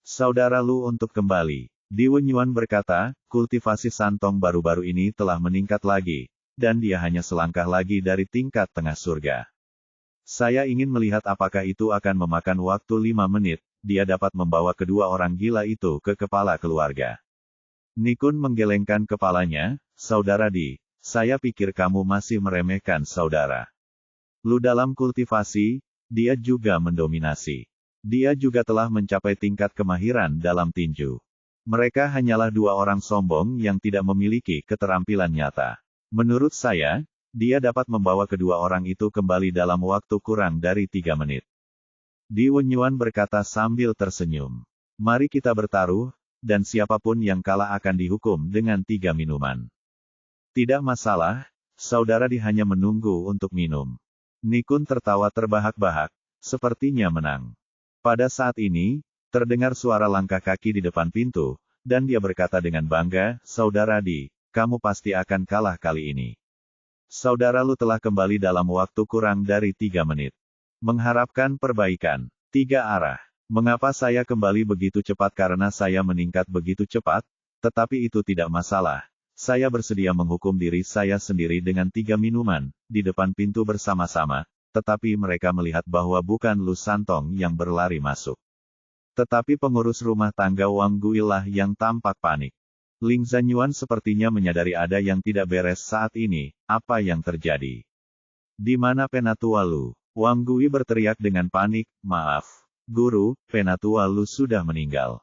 Saudara Lu untuk kembali. Di Wenyuan berkata, kultivasi Santong baru-baru ini telah meningkat lagi, dan dia hanya selangkah lagi dari tingkat tengah surga. Saya ingin melihat apakah itu akan memakan waktu 5 menit, dia dapat membawa kedua orang gila itu ke kepala keluarga. Nikun menggelengkan kepalanya, Saudara Di, saya pikir kamu masih meremehkan saudara Lu dalam kultivasi, dia juga mendominasi. Dia juga telah mencapai tingkat kemahiran dalam tinju. Mereka hanyalah dua orang sombong yang tidak memiliki keterampilan nyata. Menurut saya, dia dapat membawa kedua orang itu kembali dalam waktu kurang dari 3 menit. Di Wenyuan berkata sambil tersenyum. Mari kita bertaruh, dan siapapun yang kalah akan dihukum dengan 3 minuman. Tidak masalah, saudara Di hanya menunggu untuk minum. Nikun tertawa terbahak-bahak, sepertinya menang. Pada saat ini, terdengar suara langkah kaki di depan pintu, dan dia berkata dengan bangga, Saudara Di, kamu pasti akan kalah kali ini. Saudara Lu telah kembali dalam waktu kurang dari 3 menit. Mengharapkan perbaikan. 3 arah. Mengapa saya kembali begitu cepat? Karena saya meningkat begitu cepat, tetapi itu tidak masalah. Saya bersedia menghukum diri saya sendiri dengan 3 minuman, di depan pintu bersama-sama, tetapi mereka melihat bahwa bukan Lu Santong yang berlari masuk. Tetapi pengurus rumah tangga Wang Gui lah yang tampak panik. Ling Zanyuan sepertinya menyadari ada yang tidak beres saat ini, apa yang terjadi? Di mana Penatua Lu? Wang Gui berteriak dengan panik, maaf. Guru, Penatua Lu sudah meninggal.